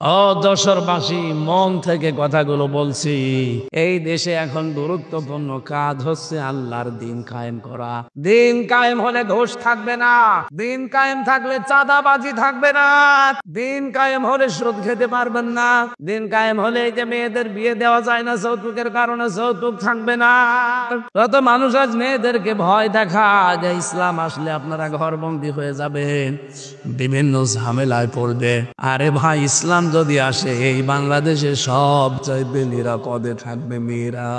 ও যশোরবাসী, মন থেকে কথাগুলো বলছি। এই দেশে এখন গুরুত্বপূর্ণ কাজ হচ্ছে আল্লাহর দিন কায়েম করা। দিন কায়েম হলে ঘুষ থাকবে না, দিন কায়েম থাকলে চাঁদাবাজি থাকবে না, দিন কায়েম হলে সুদ খেতে পারবেন না, দিন কায়েম হলে এই যে মেয়েদের বিয়ে দেওয়া যায় না যৌতুকের কারণে, যৌতুক থাকবে না। যত মানুষ আজ মেয়েদেরকে ভয় দেখায় যে ইসলাম আসলে আপনারা ঘরবন্দি হয়ে যাবেন, বিভিন্ন ঝামেলায় পড়বে। আরে ভাই, ইসলাম যদি আসে এই বাংলাদেশে সব চাইতে নিরাপদে থাকবে মেয়েরা।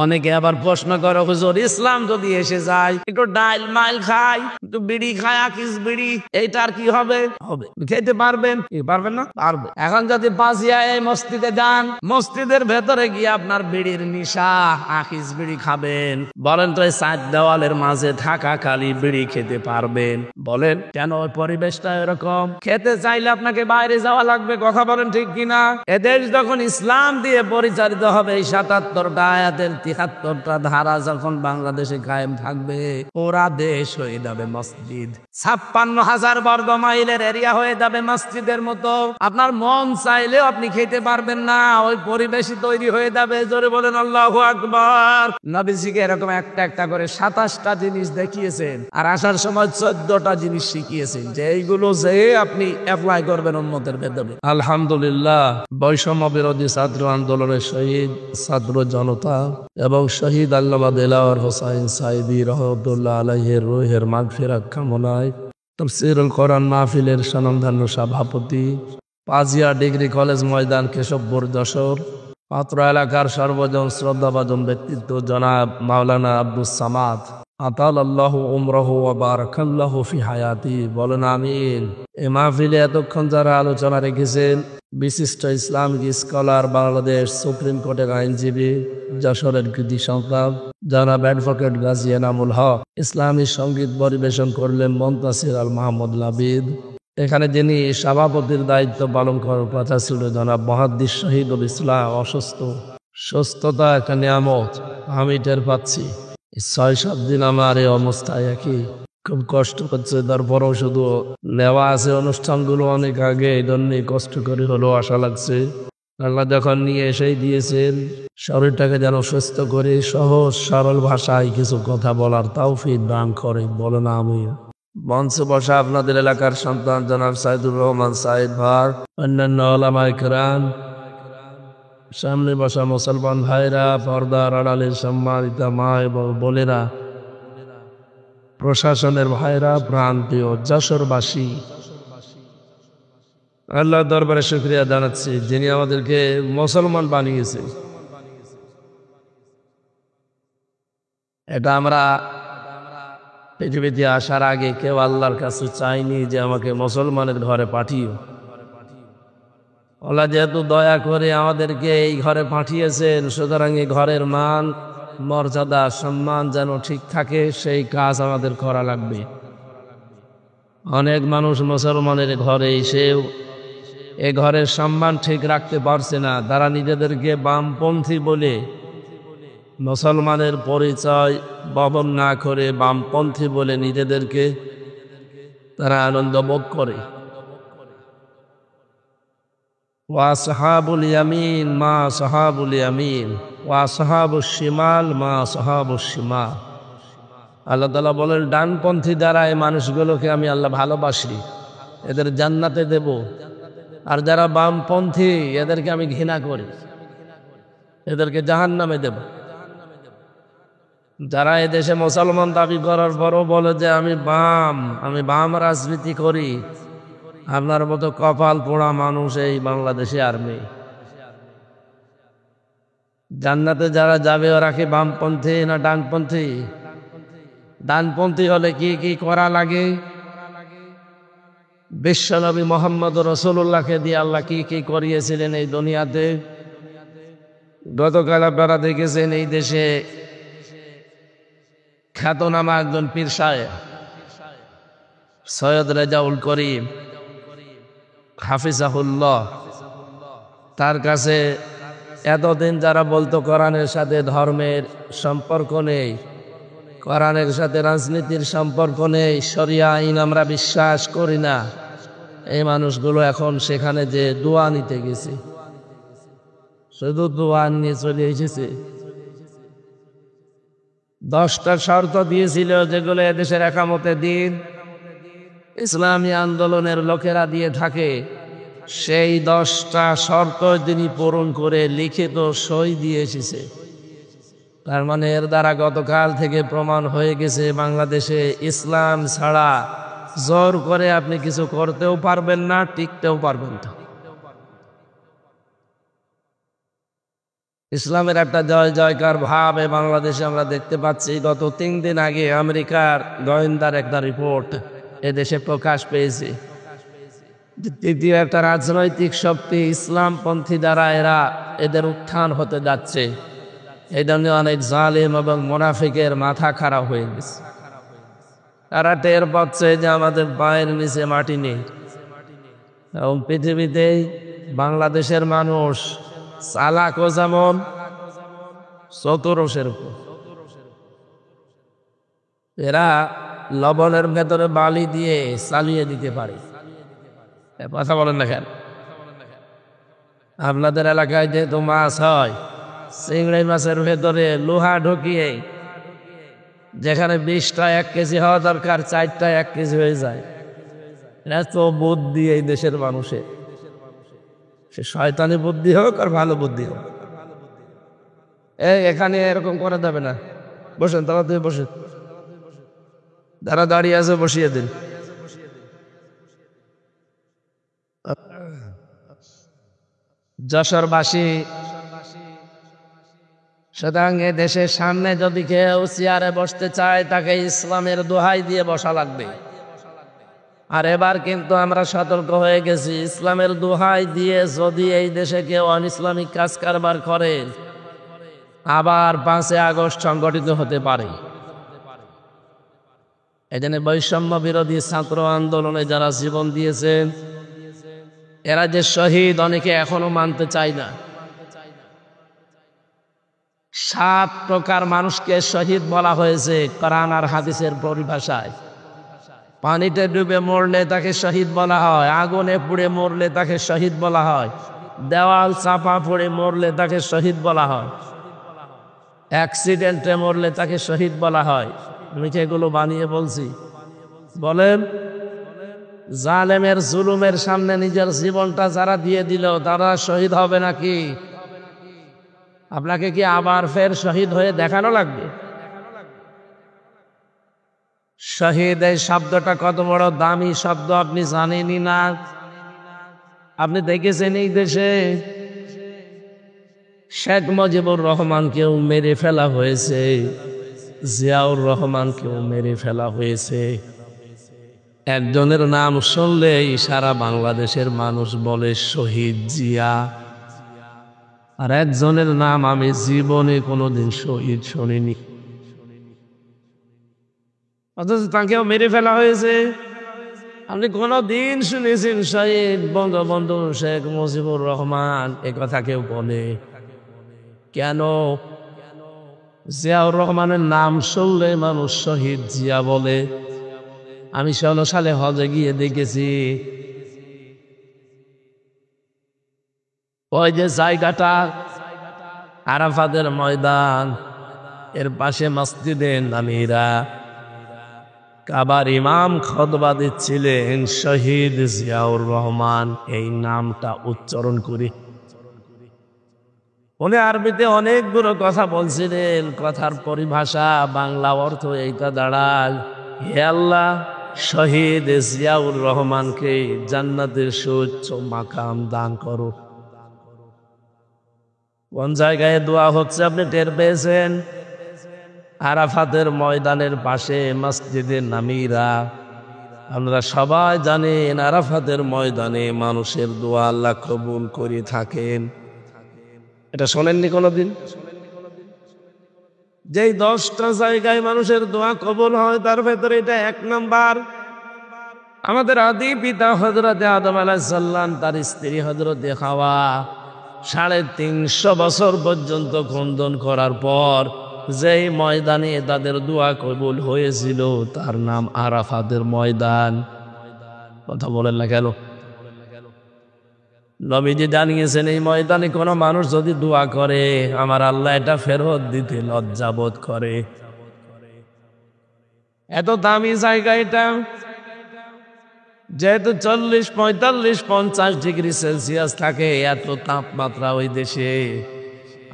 অনেকে আবার প্রশ্ন করে, হুজুর ইসলাম যদি এসে যায়, একটু ডাইল মাইল খাই, একটু বিড়ি খায়, আকিস বিড়ি, এইটার কি হবে? হবে, খেতে পারবেন কি পারবেন না? পারবে। এখন যদি বাজিয়া এই মসজিদে যান, মসজিদের ভেতরে গিয়ে আপনার বিড়ির নিশা, আকিস বিড়ি খাবেন, বলেন তো এই চার দেওয়ালের মাঝে থাকা কালি বিড়ি খেতে পারবেন? বলেন কেন? ওই পরিবেশটা এরকম। খেতে চাইলে আপনাকে বাইরে যাওয়া লাগবে। কথা বলেন ঠিক কিনা? এদেশ যখন ইসলাম দিয়ে পরিচালিত হবে, এই ৭৭টা আয়াতের ৭৩টা ধারা যখন বাংলাদেশে কায়েম থাকবে, ওরা দেশ হয়ে যাবে মসজিদ। ৫৬,০০০ বর্গ মাইলের এরিয়া হয়ে যাবে মসজিদের মতো। আপনার মন চাইলেও আপনি খেতে পারবেন না, ওই পরিবেশই তৈরি হয়ে যাবে। জোরে বলেন আল্লাহু আকবার। নবীজিকে এরকম একটা একটা করে ২৭টা জিনিস দেখিয়েছেন, আর আসার সময় ১৪টা জিনিস শিখিয়েছেন, যে এইগুলো যে আপনি অ্যাপ্লাই করবেন উম্মতের ভেতরে। আলহামদুলিল্লাহ, বৈষম্য বিরোধী ছাত্র আন্দোলনের শহীদ ছাত্র জনতা এবং শহীদ আল্লামা দেলাওয়ার হোসাইন সাইদি রহমতুল্লাহ আলাইহির রূহের মাগফিরাত কামনায় তাফসীরুল কোরআন মাহফিলের স্বনামধন্য সভাপতি, পাজিয়া ডিগ্রি কলেজ ময়দান, কেশবপুর, যশোর, পাত্র এলাকার সর্বজন শ্রদ্ধাভাজন ব্যক্তিত্ব জনাব মাওলানা আব্দুস সামাদ, আতালাল্লাহু উমরাহু ওয়া বারাকাল্লাহু ফি হায়াতি, বলেন আমিন। এই মাহফিলে এতক্ষণ যারা আলোচনা রেখেছেন, বিশিষ্ট ইসলামিক স্কলার, বাংলাদেশ সুপ্রিম কোর্টের আইনজীবী, যশোরের কৃতি সন্তান জনাব অ্যাডভোকেট গাজী এনামুল হক, ইসলামী সঙ্গীত পরিবেশন করলেন মন্তাসির আল মাহমুদ লাবিদ। এখানে যিনি সভাপতির দায়িত্ব পালন করার কথা ছিল জনাব মুহাদ্দিস শহীদুল ইসলাম, অসুস্থ। সুস্থতা একটা নিয়ামত, আমি টের পাচ্ছি। ৬-৭ দিন আমার এই অবস্থায় একই, খুব কষ্ট হচ্ছে। তারপরও শুধু নেওয়া আছে অনুষ্ঠানগুলো অনেক আগে, এই জন্যই কষ্ট করে হলেও আশা লাগছে। আল্লাহ যখন নিয়ে এসেই দিয়েছেন, শরীরটাকে যেন সুস্থ করে সহজ সরল ভাষায় কিছু কথা বলার তৌফিক দান করে, বলো না আমি। মঞ্চে বসা আপনাদের এলাকার সন্তান জনাব সাইদুর রহমান সাইদ ভার, অন্যান্য ওলামায়ে কেরাম, সামনে বসা মুসলমান ভাইরা, পর্দার আড়ালের সম্মানিত মা এবং বোনেরা, প্রশাসনের ভাইরা, প্রান্তীয় যশোরবাসী, আল্লাহ দরবারে শুকরিয়া জানাচ্ছি যিনি আমাদেরকে মুসলমান বানিয়েছে। এটা আমরা পৃথিবীতে আসার আগে কেউ আল্লাহর কাছে চাইনি যে আমাকে মুসলমানের ঘরে পাঠিও। আল্লাহ যেহেতু দয়া করে আমাদেরকে এই ঘরে পাঠিয়েছেন, সুতরাং এই ঘরের মান মর্যাদা সম্মান যেন ঠিক থাকে, সেই কাজ আমাদের করা লাগবে। অনেক মানুষ মুসলমানের ঘরে এসেও এ ঘরের সম্মান ঠিক রাখতে পারছে না। তারা নিজেদেরকে বামপন্থী বলে মুসলমানের পরিচয় বহন না করে বামপন্থী বলে নিজেদেরকে তারা আনন্দ বোধ করে। ওয়া সাহাবুল ইয়ামিন মা সাহাবুল ইয়ামিন ওয়া সাহাবুশ শিমাল মা সাহাবুশ শিমাল। আল্লাহ তাআলা বলেন, ডানপন্থী দ্বারা এই মানুষগুলোকে আমি আল্লাহ ভালোবাসি, এদের জান্নাতে দেব। আর যারা বামপন্থী এদেরকে আমি ঘৃণা করি, এদেরকে জাহান্নামে দেব। যারা এদেশে মুসলমান দাবি করার পরও বলে যে আমি বাম রাজনীতি করি, আপনার মতো কপাল পোড়া মানুষ এই বাংলাদেশে আর নেই। জান্নাতে যারা যাবে ওরা কি বামপন্থী না ডানপন্থী? ডানপন্থী হলে কি কি করা লাগে? বিশ্বনবী মুহাম্মদ রাসূলুল্লাহকে দিয়ে আল্লাহ কি কি করিয়েছিলেন এই দুনিয়াতে। গতকাল আপনারা দেখেছেন এই দেশে খ্যাতনামা একজন পীর সাহেব সৈয়দ রেজাউল করিম হাফিজাহুল্লাহ, তার কাছে এতদিন যারা বলতো কোরআনের সাথে ধর্মের সম্পর্ক নেই, কোরআনের সাথে রাজনীতির সম্পর্ক নেই, শরিয়া আইন আমরা বিশ্বাস করি না, এই মানুষগুলো এখন সেখানে যে দোয়া নিতে গেছে, শুধু দোয়া নিয়ে চলে এসেছে। 10টা শর্ত দিয়েছিল যেগুলো এদেশের একামতে দিন ইসলামী আন্দোলনের লোকেরা দিয়ে থাকে। সেই 10টা শর্ত তিনি পূরণ করে লিখিত সই দিয়ে এসেছে। তার মানে এর দ্বারা গতকাল থেকে প্রমাণ হয়ে গেছে বাংলাদেশে ইসলাম ছাড়া জোর করে আপনি কিছু করতেও পারবেন না, টিকতেও পারবেন না। ইসলামের একটা জয় জয়কার ভাব বাংলাদেশে আমরা দেখতে পাচ্ছি। গত 3 দিন আগে আমেরিকার গোয়েন্দার একটা রিপোর্ট এদেশে প্রকাশ পেয়েছে। তৃতীয় একটা রাজনৈতিক শক্তি ইসলামপন্থী দ্বারা এদের উত্থান হতে যাচ্ছে। এই জন্য অনেক জালিম এবং মুনাফিকের মাথা খারাপ হয়ে গেছে। তারা টের পাচ্ছে যে আমাদের পায়ের নিচে মাটি নেই। এবং পৃথিবীতে বাংলাদেশের মানুষ চালাকও যেমন, চতুরও সেরকম। এরা লবণের ভেতরে বালি দিয়ে চালিয়ে দিতে পারে। কথা বলেন না কেন? আপনাদের এলাকায় যেহেতু মাছ হয়, চিংড়ি মাছের ভেতরে লোহা ঢুকিয়ে যেখানে 20টা 1 কেজি হওয়া দরকার 4টা 1 কেজি হয়ে যায়। এত বুদ্ধি এই দেশের মানুষের, সে শয়তানি বুদ্ধি হোক আর ভালো বুদ্ধি হোক। এখানে এরকম করা যাবে না। বসেন, তাড়াতাড়ি বসেন। যারা দাঁড়িয়ে আছে বসিয়ে দিন। যশোরবাসী, সুতরাং এ দেশের সামনে যদি কেউ চেয়ারে বসতে চায় তাকে ইসলামের দোহাই দিয়ে বসা লাগবে। আর এবার কিন্তু আমরা সতর্ক হয়ে গেছি, ইসলামের দোহাই দিয়ে যদি এই দেশে কেউ অনইসলামিক কাজ কারবার করে আবার 5 আগস্ট সংগঠিত হতে পারে। এই জন্য বৈষম্য বিরোধী ছাত্র আন্দোলনে যারা জীবন দিয়েছেন এরা যে শহীদ, অনেকে এখনো মানতে চায় না। 7 প্রকার মানুষকে শহীদ বলা হয়েছে কোরআন আর হাদিসের পরিভাষায়। পানিতে ডুবে মরলে তাকে শহীদ বলা হয়, আগুনে পুড়ে মরলে তাকে শহীদ বলা হয়, দেওয়াল চাপা পড়ে মরলে তাকে শহীদ বলা হয়, অ্যাক্সিডেন্টে মরলে তাকে শহীদ বলা হয়। আমি কি এগুলো বানিয়ে বলছি? বলেন, জালেমের জুলুমের সামনে নিজের জীবনটা যারা দিয়ে দিল তারা শহীদ হবে নাকি? আপনাকে কি আবার ফের শহীদ হয়ে দেখানো লাগবে? শহীদ এই শব্দটা কত বড় দামি শব্দ আপনি জানেনই না। আপনি দেখেছেন এই দেশে শেখ মুজিবুর রহমানকেও মেরে ফেলা হয়েছে, জিয়াউর রহমানকেও মেরে ফেলা হয়েছে। একজনের নাম শুনলেই সারা বাংলাদেশের মানুষ বলে শহীদ জিয়া, আর একজনের নাম আমি জীবনে কোনোদিন শহীদ শুনিনি, অথচ তাকেও মেরে ফেলা হয়েছে। আপনি কোনদিন শুনেছেন শহীদ বঙ্গবন্ধু শেখ মুজিবুর রহমান? এ কথা কেউ বলে কেন? জিয়াউর রহমানের নাম শুনলে মানুষ শহীদ জিয়া বলে। আমি 16 সালে হজে গিয়ে দেখেছি, ওই যে জায়গাটা আরাফাতের ময়দান, এর পাশে মসজিদে নামিরা, কাবার ইমাম খুতবা দিচ্ছিলেন শহীদ জিয়াউর রহমান এই নামটা উচ্চারণ করে। উনি আরবিতে অনেকগুলো কথা বলছিলেন, কথার পরিভাষা বাংলা অর্থ এইটা দাঁড়াল, হে আল্লাহ শহীদ জিয়াউর রহমানকে জান্নাতের সুউচ্চ মাকাম দান করো। কোন জায়গায় দোয়া হচ্ছে আপনি টের পেয়েছেন? আরাফাতের ময়দানের পাশে মসজিদে নামিরা। আমরা সবাই জানেন আরাফাতের ময়দানে মানুষের দোয়া আল্লাহ কবুল করে থাকেন। এটা শোনেননি কোনোদিন? যেই 10টা জায়গায় মানুষের দোয়া কবুল হয় তার ভেতরে এটা 1 নাম্বার। আমাদের আদি পিতা হযরতে আদম আলাইহিস সালাম তার স্ত্রী হযরতে হাওয়া 350 বছর পর্যন্ত খন্দন করার পর যেই ময়দানে তাদের দোয়া কবুল হয়েছিল তার নাম আরাফাতের ময়দান। কথা বলেন না কেন? নবীজি জানিয়েছেন এই ময়দানে কোনো মানুষ যদি দোয়া করে আমার আল্লাহ এটা ফেরত দিতে লজ্জাবোধ করে। এত দামি জায়গা এটা, যেহেতু 40, 45, 50 ডিগ্রি সেলসিয়াস থাকে, এত তাপমাত্রা ওই দেশে।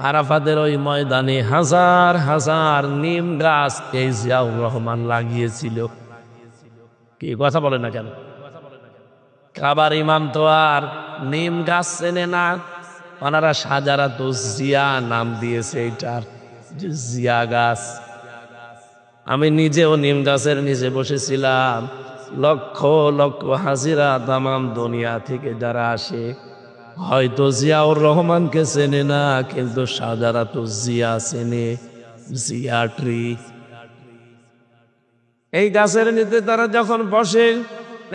আরাফাতের ওই ময়দানে হাজার হাজার নিম গাছ এই জিয়াউর রহমান লাগিয়েছিল। কি কথা বলে না কেন? খাবার ইমাম তো আর নিম গাছ চেনে না, ওনারা সাজারাতু জিয়া নাম দিয়েছে এইটার, জিয়া গাছ। আমি নিজেও নিম গাছের নিচে বসেছিলাম। লক্ষ লক্ষ হাজিরা তামাম দুনিয়া থেকে যারা আসে, হয়তো জিয়াউর রহমানকে চেনে না, কিন্তু সাজারাতু জিয়া চেনে, জিয়া ট্রি। এই গাছের নিচে তারা যখন বসে,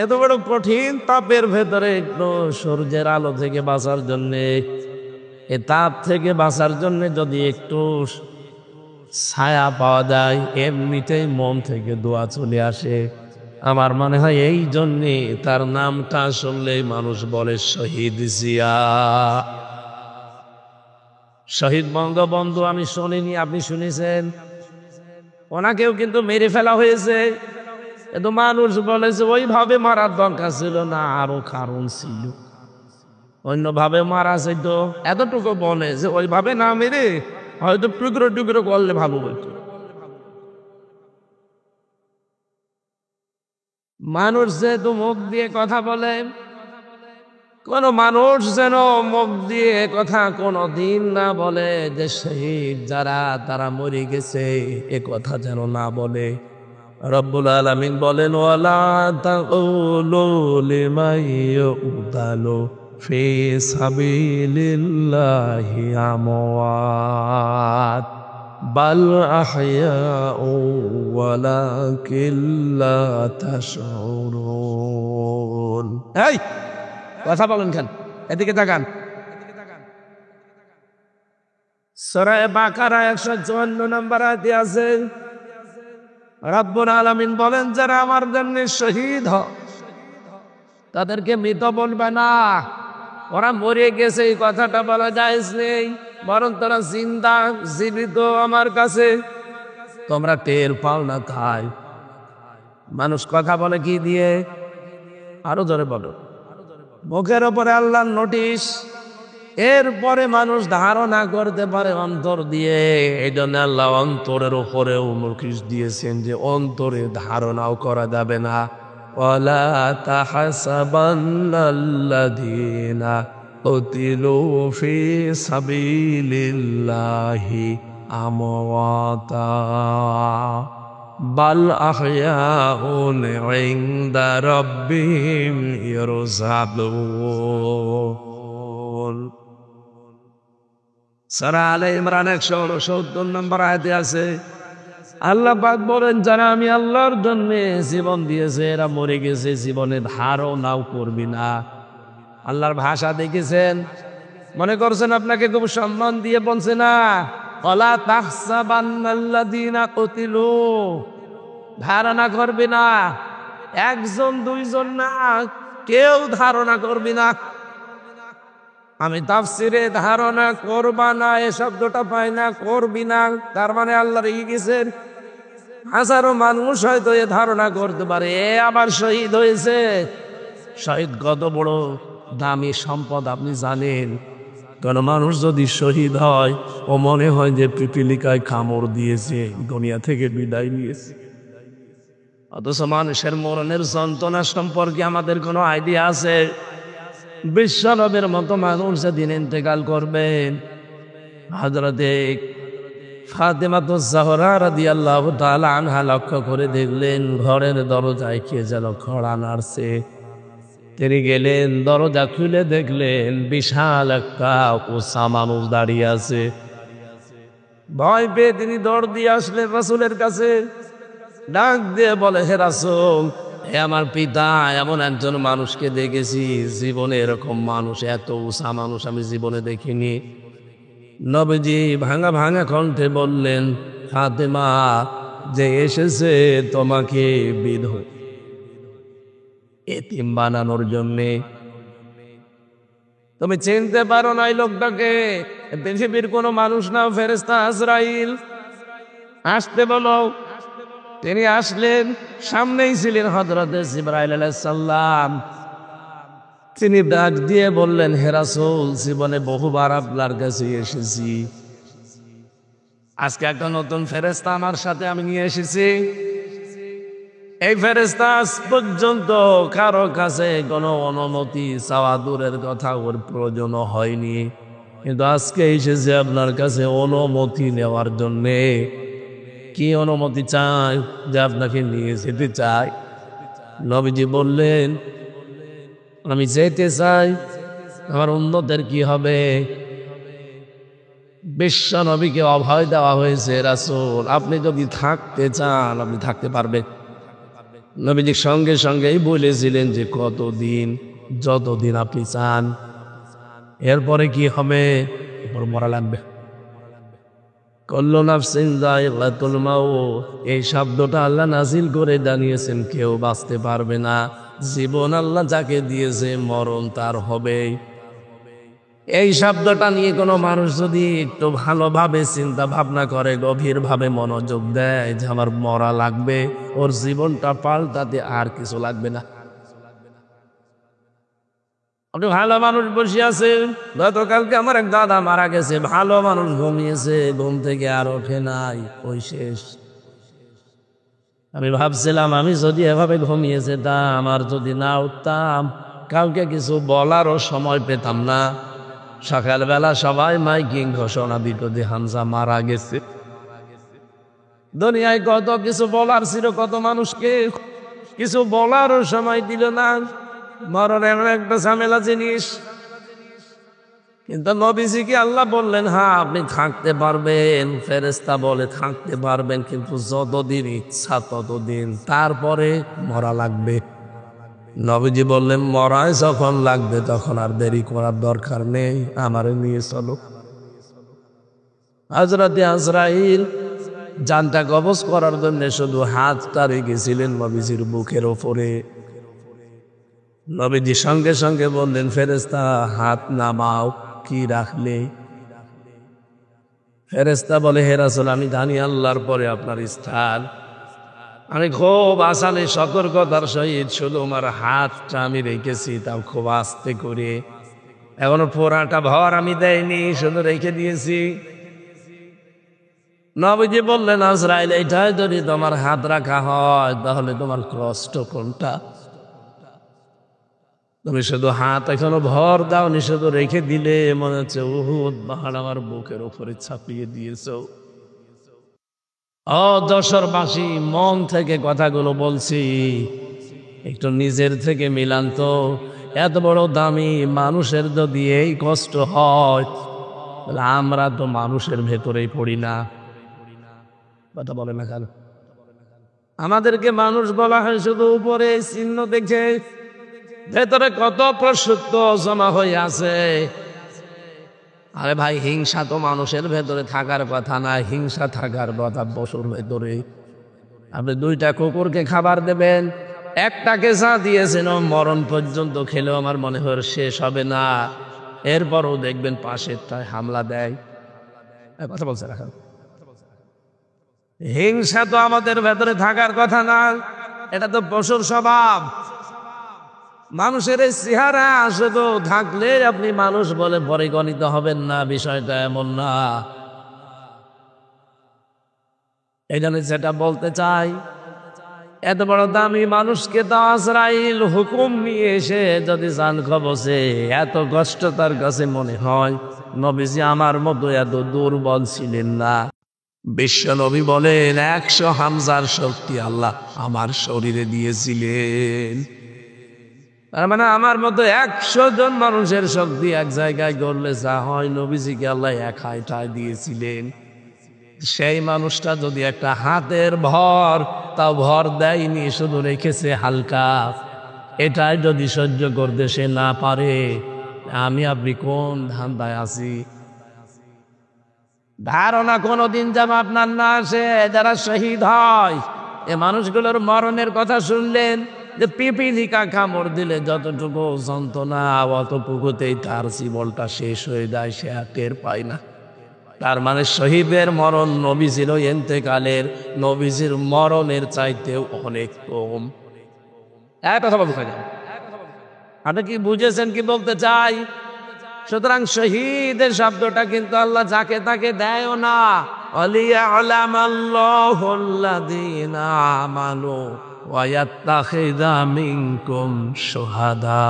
এত বড় কঠিন তাপের ভেতরে একটু সূর্যের আলো থেকে বাঁচার জন্যে, এই তাপ থেকে বাঁচার জন্য যদি একটু ছায়া পাওয়া যায়, এমনিতেই মন থেকে দোয়া চলে আসে। আমার মনে হয় এই জন্যে তার নামটা শুনলেই মানুষ বলে শহীদ জিয়া। শহীদ বঙ্গবন্ধু আমি শুনিনি, আপনি শুনেছেন? ওনাকেও কিন্তু মেরে ফেলা হয়েছে, কিন্তু মানুষ বলেছে ওইভাবে মারার দরকার ছিল না, আরো কারণ ছিল, অন্যভাবে মারা যেত। এতটুকু বলে যে ওইভাবে না মেরে হয়তো টুকরো টুকরো করলে ভালো হতো। মানুষ যেহেতু মুখ দিয়ে কথা বলে, কোন মানুষ যেন মুখ দিয়ে কথা কোনো দিন না বলে যে শহীদ যারা তারা মরে গেছে, এ কথা যেন না বলে। রব্বুল আলামিন বলেন ওয়ালা তাকুলু লিমান ইউকতালু ফি সাবিলিল্লাহি আমওয়াত বাল আহইয়াউ ওয়ালাকিন লা তাশউরুন। এই কথা বলেন কেন? এদিকে তাকান। সূরা বাকারা 154 নম্বর আয়াতে আছে, রব্বুল আলামিন বলেন যারা আমার জন্য শহীদ হয় তাদেরকে মৃত বলবে না, ওরা মরে গেছে এই কথাটা বলা যায় নেই, বরং তারা জিন্দা, জীবিত আমার কাছে। তোমরা টের পাও না তাই? মানুষ কথা বলে কি দিয়ে? আরো জোরে বলো। মুখের ওপরে আল্লাহর নোটিশ, এরপরে মানুষ ধারণা করতে পারে অন্তর দিয়ে। এই জন্য আল্লাহ অন্তরের ওপরেও নোটিশ দিয়েছেন যে অন্তরে ধারণাও করা যাবে না। ওয়ালা তাহসাবান্নাল্লাযীনা কুতিলু ফি সাবিলিল্লাহি আমওয়াতা বাল আহইয়াউন ইনদা রাব্বিহিম ইরযাকুন। সূরা আলে ইমরান 169 নম্বর আয়াতে আছে, আল্লাহ পাক বলেন যারা আমি আল্লাহর জন্য জীবন দিয়েছে এরা মরে গেছে, জীবনে ধারণাও করবি না। আল্লাহর ভাষা দেখেছেন? মনে করছেন আপনাকে খুব সম্মান দিয়ে বলছে না, ওয়ালা তাহসাবান্নাল্লাযীনা কুতিলু, ধারণা করবি না। একজন দুইজন না, কেউ ধারণা করবি না। আমি তাফসিরে ধারণা করবা না এ শব্দটা পাই না, করবি না, তার মানে আল্লাহ রেগে গেছেন। হাজারো মানুষ হয়তো এ ধারণা করতে পারে এ আবার শহীদ হয়েছে। শহীদ কত বড় দামি সম্পদ আপনি জানেন? কোন মানুষ যদি শহীদ হয় ও মনে হয় যে পিপিলিকায় কামড় দিয়েছে, দুনিয়া থেকে বিদায় নিয়েছে। অথচ মানুষের মরণের যন্ত্রণা সম্পর্কে আমাদের কোনো আইডিয়া আছে? বিশ্বনবীর মতো মানুষ যেদিন ইন্তেকাল করবেন, হযরতে ফাতেমাতুজ জাহরা রাদিয়াল্লাহু তাআলা আনহা লক্ষ্য করে দেখলেন ঘরের দরজায় কে যেন খড়া নাড়ছে। তিনি গেলেন, দরজা খুলে দেখলেন বিশাল একটা উঁচা মানুষ দাঁড়িয়ে আছে। ভয় পেয়ে তিনি দৌড় দিয়ে আসলেন রাসূলের কাছে, ডাক দিয়ে বলে, হে রাসূল, হে আমার পিতা, এমন একজন মানুষকে দেখেছি, জীবনে এরকম মানুষ, এত উঁচা মানুষ আমি জীবনে দেখিনি। নবীজি ভাঙা ভাঙা কণ্ঠে বললেন, ফাতেমা যে এসেছে তোমাকে এতিম বানানোর জন্যে। তুমি চিনতে পারো না এই লোকটাকে, পৃথিবীর কোনো মানুষ না, ফেরেশতা আজরাইল। আসতে বলো। তিনি আসলেন, সামনেই ছিলেন হযরতে জিবরাইল আলাইহিস সালাম। তিনি ডাক দিয়ে বললেন, হে রাসূল, জীবনে বহুবার আপনার কাছে এসেছি, আজকে একটা নতুন ফেরেশতা আমার সাথে আমি নিয়ে এসেছি। এই ফেরেশতা আজ পর্যন্ত কারো কাছে কোনো অনুমতি চাওয়া দূরের কথা, ওর প্রয়োজন হয়নি, কিন্তু আজকে এসেছে আপনার কাছে অনুমতি নেওয়ার জন্যে। কি অনুমতি চাই? যে আপনাকে নিয়ে যেতে চাই। নবীজি বললেন, আমি যেতে চাই, আমার উম্মতের কি হবে? বিশ্ব নবীকে অভয় দেওয়া হয়েছে, রাসূল আপনি যদি থাকতে চান আপনি থাকতে পারবেন। নবীজি সঙ্গে সঙ্গেই বলেছিলেন যে কতদিন? যতদিন আপনি চান। এরপরে কি হবে? এরপর মরা লাগবে। কুল্লু নাফসিন যায়িকাতুল মাউত, এই শব্দটা আল্লাহ নাজিল করে জানিয়েছেন কেউ বাঁচতে পারবে না। জীবন আল্লাহ যাকে দিয়েছে মরণ তার হবে। এই শব্দটা নিয়ে কোনো মানুষ যদি একটু ভালোভাবে চিন্তা ভাবনা করে, গভীরভাবে মনোযোগ দেয় যে আমার মরা লাগবে, ওর জীবনটা পাল্টাতে আর কিছু লাগবে না। আপনি ভালো মানুষ বসে আছেন, গতকালকে আমার এক দাদা মারা গেছে, ভালো মানুষ ঘুমিয়েছে, ঘুম থেকে আর ওঠে নাই, ওই শেষ। আমি ভাবছিলাম আমি যদি এভাবে ঘুমিয়েছে তা আমার যদি না উঠতাম, কাউকে কিছু বলারও সময় পেতাম না। সকালবেলা সবাই মাইকিং ঘোষণা দিত যে হামজা মারা গেছে। দুনিয়ায় কত কিছু বলার ছিল, কত মানুষকে কিছু বলারও সময় দিল না। মরণ এমন একটা ঝামেলা জিনিস। কিন্তু নবীজিকে আল্লাহ বললেন, হ্যাঁ আপনি থাকতে পারবেন। ফেরেশতা বলে থাকতে পারবেন, কিন্তু যতদিন ইচ্ছা ততদিন, তারপরে মরা লাগবে। নবীজি বললেন, মরায় যখন লাগবে তখন আর দেরি করার দরকার নেই, আমারে নিয়ে চলো। হযরতে আজরাইল জানটা কবজ করার জন্য শুধু হাতটা রেখেছিলেন নবীজির বুকের ওপরে। নবীজি সঙ্গে সঙ্গে বললেন, ফেরেশতা হাত নামাও। কি রাখলে? ফেরেশতা বলে, হে রাসূল আমি জানি আল্লাহর পরে আপনার স্থান। আমি খুব আসানে সতর্কতার সহিত শুধু আমার হাতটা আমি রেখেছি, তাও খুব আস্তে করে, এখনো পুরাটা ভর আমি দেয়নি, শুধু রেখে দিয়েছি। নবীজি বললেন, আজরাইল এটাই যদি তোমার হাত রাখা হয় তাহলে তোমার কষ্ট কোনটা? তুমি শুধু হাত এখনো ভর দাওনি, শুধু রেখে দিলে, মনে হচ্ছে উহুদ পাহাড় আমার বুকের উপরে ছাপিয়ে দিয়েছো। ও যশোরবাসী, মন থেকে কথাগুলো বলছি, একটু নিজের থেকে মিলান তো। এত বড় দামি মানুষের যদি এই কষ্ট হয়, তাহলে আমরা তো মানুষের ভেতরেই পড়ি না। কথা বলে না কেন? আমাদেরকে মানুষ বলা হয় শুধু উপরে চিহ্ন দেখে, ভেতরে কত প্রসূত জমা হয়ে আছে। আরে ভাই, হিংসা তো মানুষের ভেতরে থাকার কথা না, হিংসা থাকার কথা পশুর ভেতরে। আপনি দুইটা কুকুরকে খাবার দেবেন, একটাকে যা দিয়েছেন মরণ পর্যন্ত খেলেও আমার মনে হয় শেষ হবে না, এরপরও দেখবেন পাশেরটায় হামলা দেয়। কথা বলছে রাখেন। হিংসা তো আমাদের ভেতরে থাকার কথা না, এটা তো পশুর স্বভাব। মানুষের এই চেহারা শুধু থাকলে আপনি মানুষ বলে পরিগণিত হবেন না, বিষয়টা এমন না। এই জন্য যেটা বলতে চাই, এত বড় দামি মানুষকে তো আজরাইল হুকুম নিয়ে এসে যদি জান কবজে, এত কষ্ট তার কাছে মনে হয়। নবীজি আমার মতো এত দুর্বল ছিলেন না। বিশ্ব নবী বলেন 100 হামজার শক্তি আল্লাহ আমার শরীরে দিয়েছিলেন। তার মানে আমার মতো 100 জন মানুষের শক্তি এক জায়গায় করলে যা হয়, নবীজিকে আল্লাহ একাই দিয়েছিলেন। সেই মানুষটা যদি একটা হাতের ভর, তাও ভর দেয়নি, শুধু রেখেছে হালকা, এটাই যদি সহ্য করতে সে না পারে, আমি আপনি কোন ধান্দায় আছি? ধারণা কোনোদিন যেন আপনার না আসে, যারা শহীদ হয় এ মানুষগুলোর মরণের কথা শুনলেন, যে পিপিলিকা কামড় দিলে যতটুকু যন্ত্রণা অতটুকুতেই তার জীবনটা শেষ হয়ে যায়, সে আর টের পায় না। তার মানে শহীদের মরণ নবীজির ইন্তেকালের, নবীজির মরণের চাইতেও অনেক কম। কথা বলতে চাই, আপনি কি বুঝেছেন কি বলতে চাই? সুতরাং শহীদের শব্দটা কিন্তু আল্লাহ যাকে তাকে দেয়ও না। আলিয়ালামাল্লাহুল্লাযীনা আমানু ওয়া ইয়াত্তাখিযা মিনকুম শুহাদা।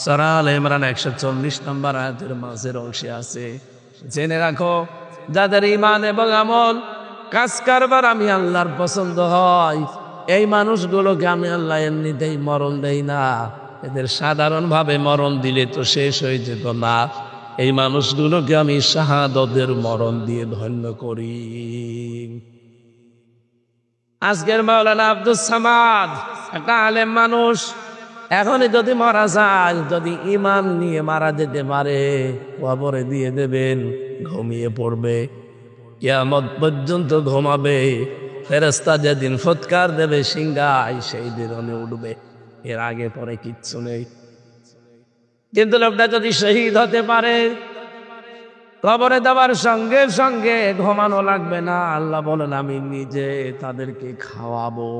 সূরা আলে ইমরান 140 নম্বর আয়াতের মাঝের অংশে আছে, জেনে রাখো যাদের ঈমান এবং আমল কাজ কারবার আমি আল্লাহর পছন্দ হয়, এই মানুষগুলোকে আমি আল্লাহ এমনিতেই মরণ দেই না। এদের সাধারণভাবে মরণ দিলে তো শেষ হয়ে যেত না, এই মানুষগুলোকে আমি শাহাদতের মরণ দিয়ে ধন্য করি। আজকের মাওলানা আব্দুস সামাদ একটা আলেম মানুষ, এখনই যদি মারা যায়, যদি ঈমান নিয়ে মারা যেতে পারে, কবরে দিয়ে দেবেন, ঘুমিয়ে পড়বে, কিয়ামত পর্যন্ত ঘুমাবে। ফেরেশতা যেদিন ফুৎকার দেবে সিংহায়, সেই দিন উঠবে, এর আগে পরে কিচ্ছু নেই। কিন্তু লোকটা যদি শহীদ হতে পারে, কবরে দেওয়ার সঙ্গে সঙ্গে ঘুমানো লাগবে না। আল্লাহ বলেন আমি নিজে তাদেরকে খাওয়াবো।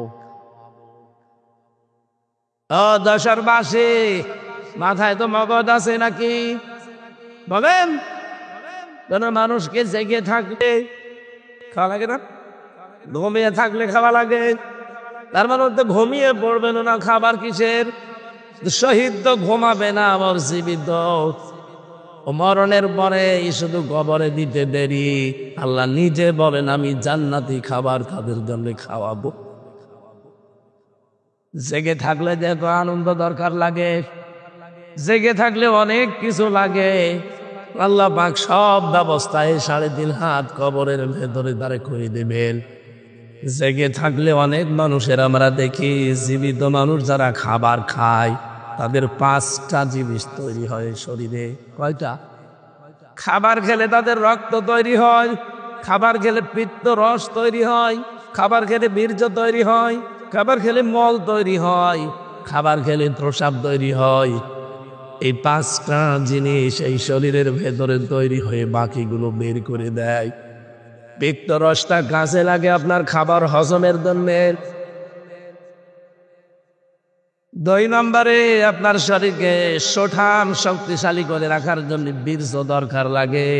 ও দশরবাসী, মাথায় তো মগজ আছে নাকি? বলেন, কোন মানুষকে জেগে থাকলে খাওয়া লাগে না? ঘুমিয়ে থাকলে খাওয়া লাগে। তার মানে তো ঘুমিয়ে পড়বেন না, খাবার কিসের? শহীদ তো ঘুমাবে না, আবার জীবিত। মরণের পরে শুধু কবরে দিতে দেরি। আল্লাহ নিজে বলেন আমি জান্নাতি খাবার তাদের জন্য খাওয়াবো। জেগে থাকলে যে আনন্দ দরকার লাগে, জেগে থাকলে অনেক কিছু লাগে। আল্লাহ পাক সব ব্যবস্থায় 3.5 হাত কবরের ভেতরে দাঁড়ে করে দেবেন। জেগে থাকলে অনেক মানুষের আমরা দেখি, জীবিত মানুষ যারা খাবার খায় তাদের 5টা জিনিস তৈরি হয় শরীরে। কয়টা? খাবার খেলে তাদের রক্ত তৈরি হয়, খাবার খেলে পিত্ত রস তৈরি হয়, খাবার খেলে বীর্য তৈরি হয়, খাবার খেলে মল তৈরি হয়, খাবার খেলে প্রস্রাব তৈরি হয়। এই 5টা জিনিস এই শরীরের ভেতরে তৈরি হয়ে বাকিগুলো বের করে দেয়। পিত্ত রসটা কাজে লাগে আপনার খাবার হজমের জন্য। 2 নম্বরে আপনার শরীরকে সুঠাম শক্তিশালী করে রাখার জন্য বীর্য দরকার লাগে।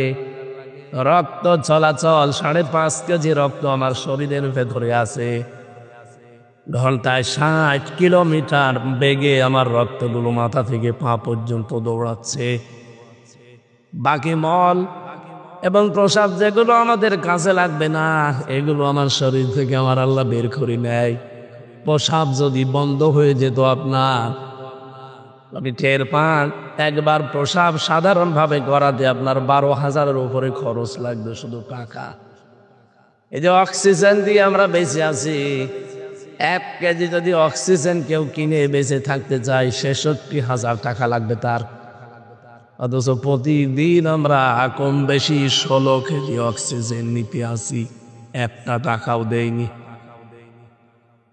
রক্ত চলাচল, 5.5 কেজি রক্ত আমার শরীরের ভেতরে আছে। ঘন্টায় 60 কিলোমিটার বেগে আমার রক্তগুলো মাথা থেকে পা পর্যন্ত দৌড়াচ্ছে। বাকি মল এবং প্রস্রাব যেগুলো আমাদের কাজে লাগবে না, এগুলো আমার শরীর থেকে আমার আল্লাহ বের করে নেয়। প্রস্রাব যদি বন্ধ হয়ে যেত আপনার, আপনি টের পান, একবার প্রস্রাব সাধারণভাবে করাতে আপনার 12,000-এর উপরে খরচ লাগবে শুধু টাকা। এই যে অক্সিজেন দিয়ে আমরা বেঁচে আছি, 1 কেজি যদি অক্সিজেন কেউ কিনে বেঁচে থাকতে চায় 66,000 টাকা লাগবে তার। অথচ প্রতিদিন আমরা কম বেশি 16 কেজি অক্সিজেন নিতে আসি, 1 টাকাও দেয়নি।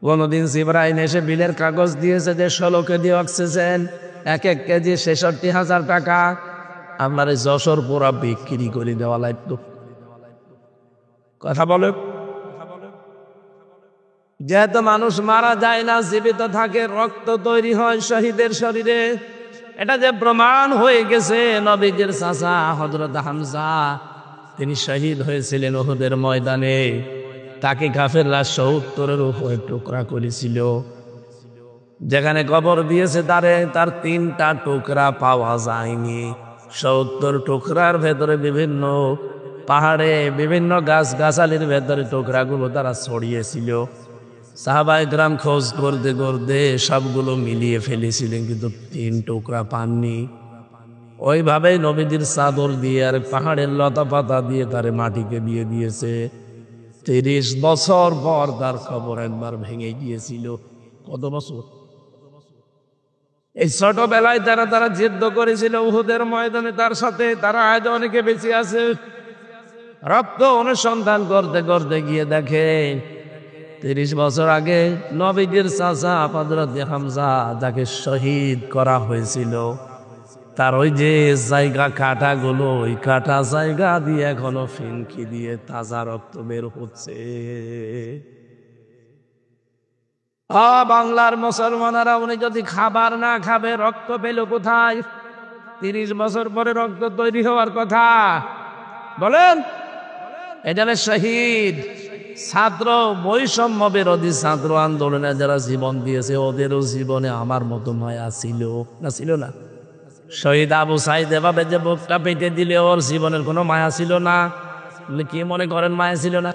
কোনদিন জিবরাইল এসে বিলের কাগজ দিয়েছে যে 16 কেজি অক্সিজেন, 1 কেজি 66,000 টাকা। আপনার যশোর পুরা বিক্রি করে দেওয়া লাগতো। কথা বলে, যেহেতু মানুষ মারা যায় না, জীবিত থাকে, রক্ত তৈরি হয় শহীদের শরীরে। এটা যে প্রমাণ হয়ে গেছে, নবীজির চাচা হযরত হামজা তিনি শহীদ হয়েছিলেন উহুদের ময়দানে। তাকে কাফেররা 70-এর উপরে টুকরা করেছিল। যেখানে কবর দিয়েছে তার 3টা টুকরা পাওয়া যায়নি। 70 টুকরার ভেতরে বিভিন্ন পাহাড়ে, বিভিন্ন গাছ গাছালির ভেতরে টুকরাগুলো তারা ছড়িয়েছিল। সাহাবায়ে কেরাম খোঁজ করতে করতে সবগুলো মিলিয়ে ফেলেছিলেন, কিন্তু 3 টুকরা পাননি। ওইভাবেই নবীজির চাদর দিয়ে আর পাহাড়ের লতা পাতা দিয়ে তারে মাটিকে দিয়ে দিয়েছে। 30 বছর পর তার খবর একবার ভেঙে গিয়েছিল। কত বছর? এই ছোটবেলায় তারা যুদ্ধ করেছিল উহুদের ময়দানে, তার সাথে তারা আজ অনেকে বেঁচে আছে। রক্ত অনুসন্ধান করতে করতে গিয়ে দেখে 30 বছর আগে নবীজির চাচা হযরত হামজা যাকে শহীদ করা হয়েছিল, তার ওই যে জায়গা কাটাগুলো, ওই কাটা জায়গা দিয়ে এখনো ফিনকি দিয়ে তাজা রক্ত বের হচ্ছে। বাংলার মুসলমানেরা, উনি যদি খাবার না খাবে রক্ত পেল কোথায়? 30 বছর পরে রক্ত তৈরি হওয়ার কথা বলেন। এটা শহীদ ছাত্র, বৈষম্য বিরোধী ছাত্র আন্দোলনে যারা জীবন দিয়েছে, ওদেরও জীবনে আমার মতো মায়া ছিল না? ছিল না? শহীদ আবু সাইদ এভাবে যে বুকটা পেটে দিলে ওর জীবনের কোনো মায়া ছিল না? কি মনে করেন মায়া ছিল না?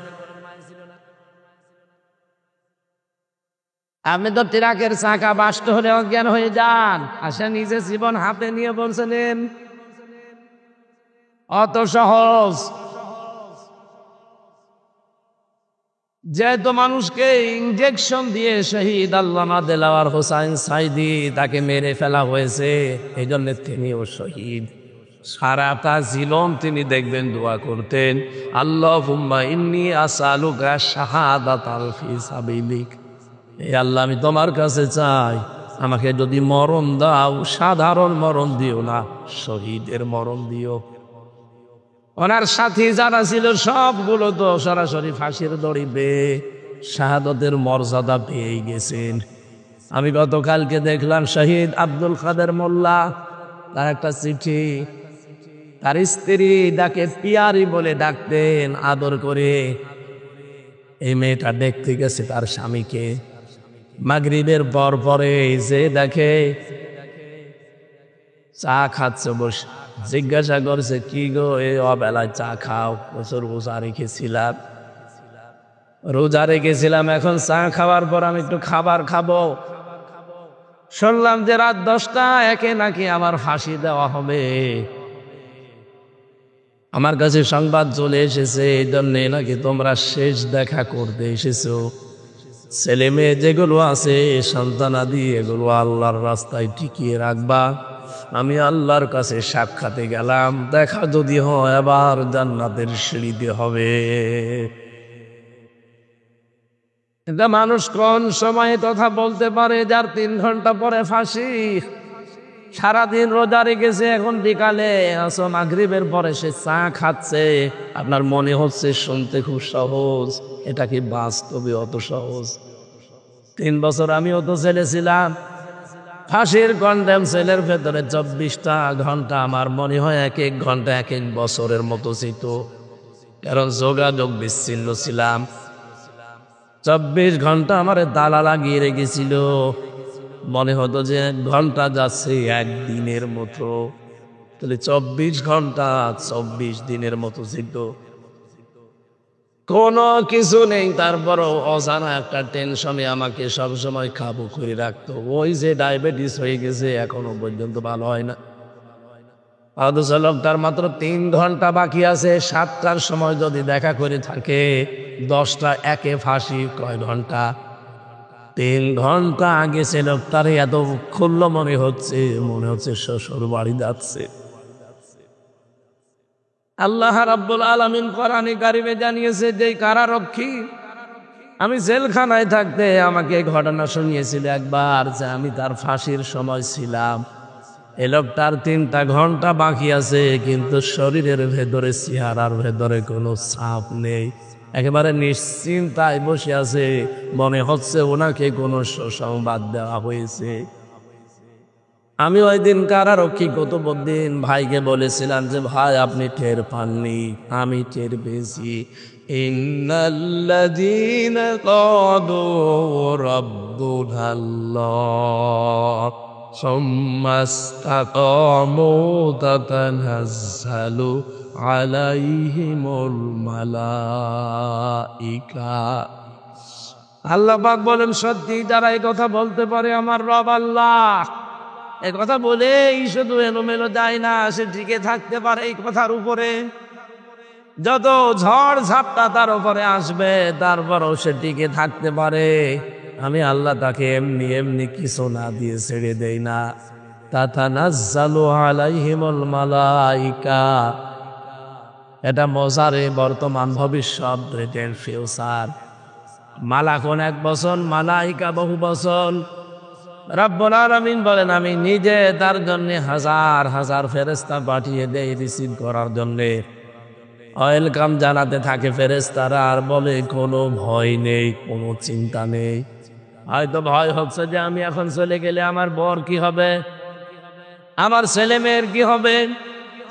আপনি তো ট্রাকের চাকা বাস্ট হলে অজ্ঞান হয়ে যান, আসে নিজে জীবন হাতে নিয়ে বলছিলেন অত সহজ। যেহেতু মানুষকে ইনজেকশন দিয়ে শহীদ আল্লামা দেলাওয়ার হোসাইন সাইদি তাকে মেরে ফেলা হয়েছে, এই জন্য তিনিও শহীদ। সারাটা জীবন তিনি দেখবেন দোয়া করতেন, আল্লাহুম্মা ইন্নী আসআলুকা শাহাদাতাল ফি সাবিলিক, এই আল্লাহ আমি তোমার কাছে চাই, আমাকে যদি মরণ দাও সাধারণ মরণ দিও না, শহীদের মরণ দিও। ওনার সাথী যারা ছিল সবগুলো তো সরাসরি ফাঁসির দড়ি বেয়ে শাহাদতের মর্যাদা পেয়ে গেছেন। আমি গতকালকে দেখলাম শহীদ আব্দুল কাদের মোল্লা, তার একটা চিঠি, তার স্ত্রী তাকে পিয়ারি বলে ডাকতেন আদর করে। এই মেয়েটা দেখতে গেছে তার স্বামীকে মাগরিবের পর পরে, যে দেখে চা খাচ্ছে বসে, জিজ্ঞাসা করছে কি গো এই অবেলায় চা খাও? বছর রোজা রেখেছিলাম, এখন চা খাওয়ার পর আমি একটু খাবার খাবো। শুনলাম যে রাত 10টা একে নাকি আমার ফাঁসি দেওয়া হবে। আমার কাছে সংবাদ চলে এসেছে, এই জন্যে নাকি তোমরা শেষ দেখা করতে এসেছো। ছেলে মেয়ে যেগুলো আছে সন্তানাদি, এগুলো আল্লাহর রাস্তায় টিকিয়ে রাখবা। আমি আল্লাহর কাছে সাক্ষাতে গেলাম, দেখা যদি হয় এবার জান্নাতের সিঁড়িতে হবে। এটা মানুষ কোন সময়ে কথা বলতে পারে যার 3 ঘন্টা পরে ফাঁসি? সারাদিন রোজা রেখেছে, এখন বিকালে আসো মাগরিবের পরে সে চা খাচ্ছে। আপনার মনে হচ্ছে শুনতে খুব সহজ, এটা কি বাস্তবে অত সহজ? 3 বছর আমিও তো ছেলে ছিলাম, ফাঁসির কন্ডেম সেলের ভেতরে 24টা ঘন্টা আমার মনে হয় এক এক ঘন্টা এক এক বছরের মতো ছিল, কারণ যোগাযোগ বিচ্ছিন্ন ছিলাম। 24 ঘন্টা আমার তালা লাগিয়ে রেখেছিল, মনে হতো যে 1 ঘন্টা যাচ্ছে 1 দিনের মতো, তাহলে 24 ঘন্টা 24 দিনের মতো ছিল। কোনো কিছু নেই, তারপরও অজানা একটা টেনশনে আমাকে সবসময় কাবু করে রাখতো। ওই যে ডায়াবেটিস হয়ে গেছে, এখনো পর্যন্ত ভালো হয় না। অথচ লোকটার মাত্র 3 ঘন্টা বাকি আছে, 7টার সময় যদি দেখা করে থাকে, 10টা একে ফাঁসি, কয় ঘন্টা? 3 ঘন্টা আগে সে লোকটার এত খুল্ল মনে হচ্ছে শ্বশুর বাড়ি যাচ্ছে। আল্লাহ রাব্বুল আলামিন কোরআনে কারিমে জানিয়েছে যে কারারক্ষী, আমি জেলখানায় থাকতে আমাকে ঘটনা শুনিয়েছিল একবার, যে আমি তার ফাঁসির সময় ছিলাম। এই লোকটার 3টা ঘন্টা বাকি আছে, কিন্তু শরীরের ভেতরে, চেহারার ভেতরে কোনো ছাপ নেই, একেবারে নিশ্চিন্তায় বসে আছে। মনে হচ্ছে ওনাকে কোনো সুসংবাদ দেওয়া হয়েছে। আমি ওই দিন কারারক্ষী কুতুবউদ্দিন ভাইকে বলেছিলাম যে ভাই আপনি টের পাননি, আমি টের পেয়েছি। ইন্নাল্লাযীনা ক্বালু রাব্বুনাল্লাহ সুম্মা ইসতাকামু তাতানাজ্জালু আলাইহিমুল মালাইকা। আল্লাহ পাক বলেন, সত্যি যারা এই কথা বলতে পারে আমার রব আল্লাহ, এই কথা বলেই শুধু এলোমেলো যায় না, সে টিকে থাকতে পারে এই কথার উপরে। যত ঝড় ঝাপটা তার উপরে আসবে, তারপরও সে টিকে থাকতে পারে। আমি আল্লাহ তাকে এমনি এমনি কিছু না দিয়ে ছেড়ে দেই না। তাতানাজ্জালু আলাইহিমুল মালাইকা, এটা মজারে বর্তমান ভবিষ্যৎ, প্রেজেন্ট ফিউচার। মালাকুন এক বছর, মালাইকা বহু বছর। রব্বুল আলামিন বলেন আমি নিজে তার জন্য হাজার হাজার ফেরেশতা পাঠিয়ে দেই রিসিভ করার জন্যে। ওয়েলকাম জানাতে থাকে ফেরেশতারা, আর বলে কোনো ভয় নেই, কোনো চিন্তা নেই। হয়তো ভয় হচ্ছে যে আমি এখন চলে গেলে আমার বর কি হবে, আমার ছেলে মেয়ের কি হবে,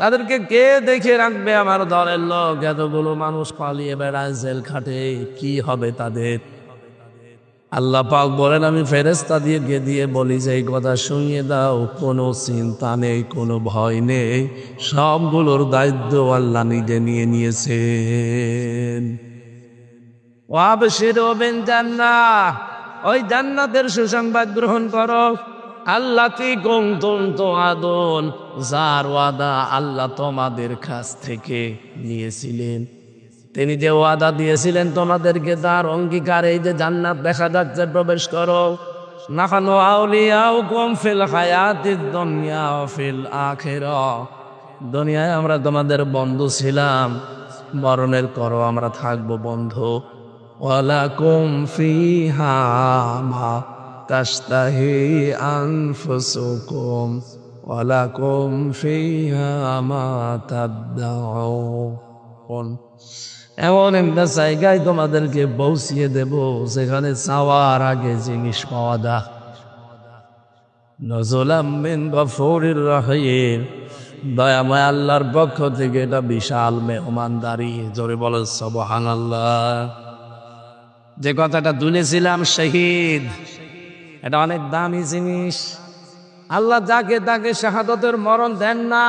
তাদেরকে কে দেখে রাখবে, আমার দলের লোক এতগুলো মানুষ পালিয়ে বেড়ায় জেল খাটে, কি হবে তাদের। আল্লাহ পাক বলেন আমি ফেরেশতা দিয়ে বলি যে এই কথা শুনিয়ে দাও, কোনো চিন্তা নেই, কোনো ভয় নেই, সবগুলোর দায়িত্ব আল্লাহ নিজে নিয়ে নিয়েছেন। ওয়াবশিরু বিল জান্নাহ, ওই জান্নাতের সুসংবাদ গ্রহণ করো। আল্লাতি কুনতুম তুআদুন, যার ওয়াদা আল্লাহ তোমাদের কাছ থেকে নিয়েছিলেন। তিনি যে ওয়াদা দিয়েছিলেন তোমাদেরকে, তার অঙ্গীকার এই যে জান্নাত দেখা যাচ্ছে, প্রবেশ করো। নাহানু আউলিয়াউকুম ফিল হায়াতিদ দুনিয়া ওয়া ফিল আখিরাহ, দুনিয়ায় আমরা তোমাদের বন্ধু ছিলাম, মরণের করো আমরা থাকবো বন্ধু। ওয়ালাকুম ফিহা মা তাশতাহি আনফুসুকুম ওয়ালাকুম ফিহা মা তাদউন, এমন একটা জায়গায় তোমাদেরকে পৌঁছিয়ে দেব যেখানে চাওয়ার আগে জিনিস পাওয়া যায়। নজুলাম মিন গফুরির রহিম, দয়াময় আল্লাহর পক্ষ থেকে এটা বিশাল মেহমানদারি। জোরে বলেন সুবহানাল্লাহ। যে কথাটা তুলেছিলাম শহীদ, এটা অনেক দামি জিনিস। আল্লাহ যাকে তাকে শাহাদতের মরণ দেন না,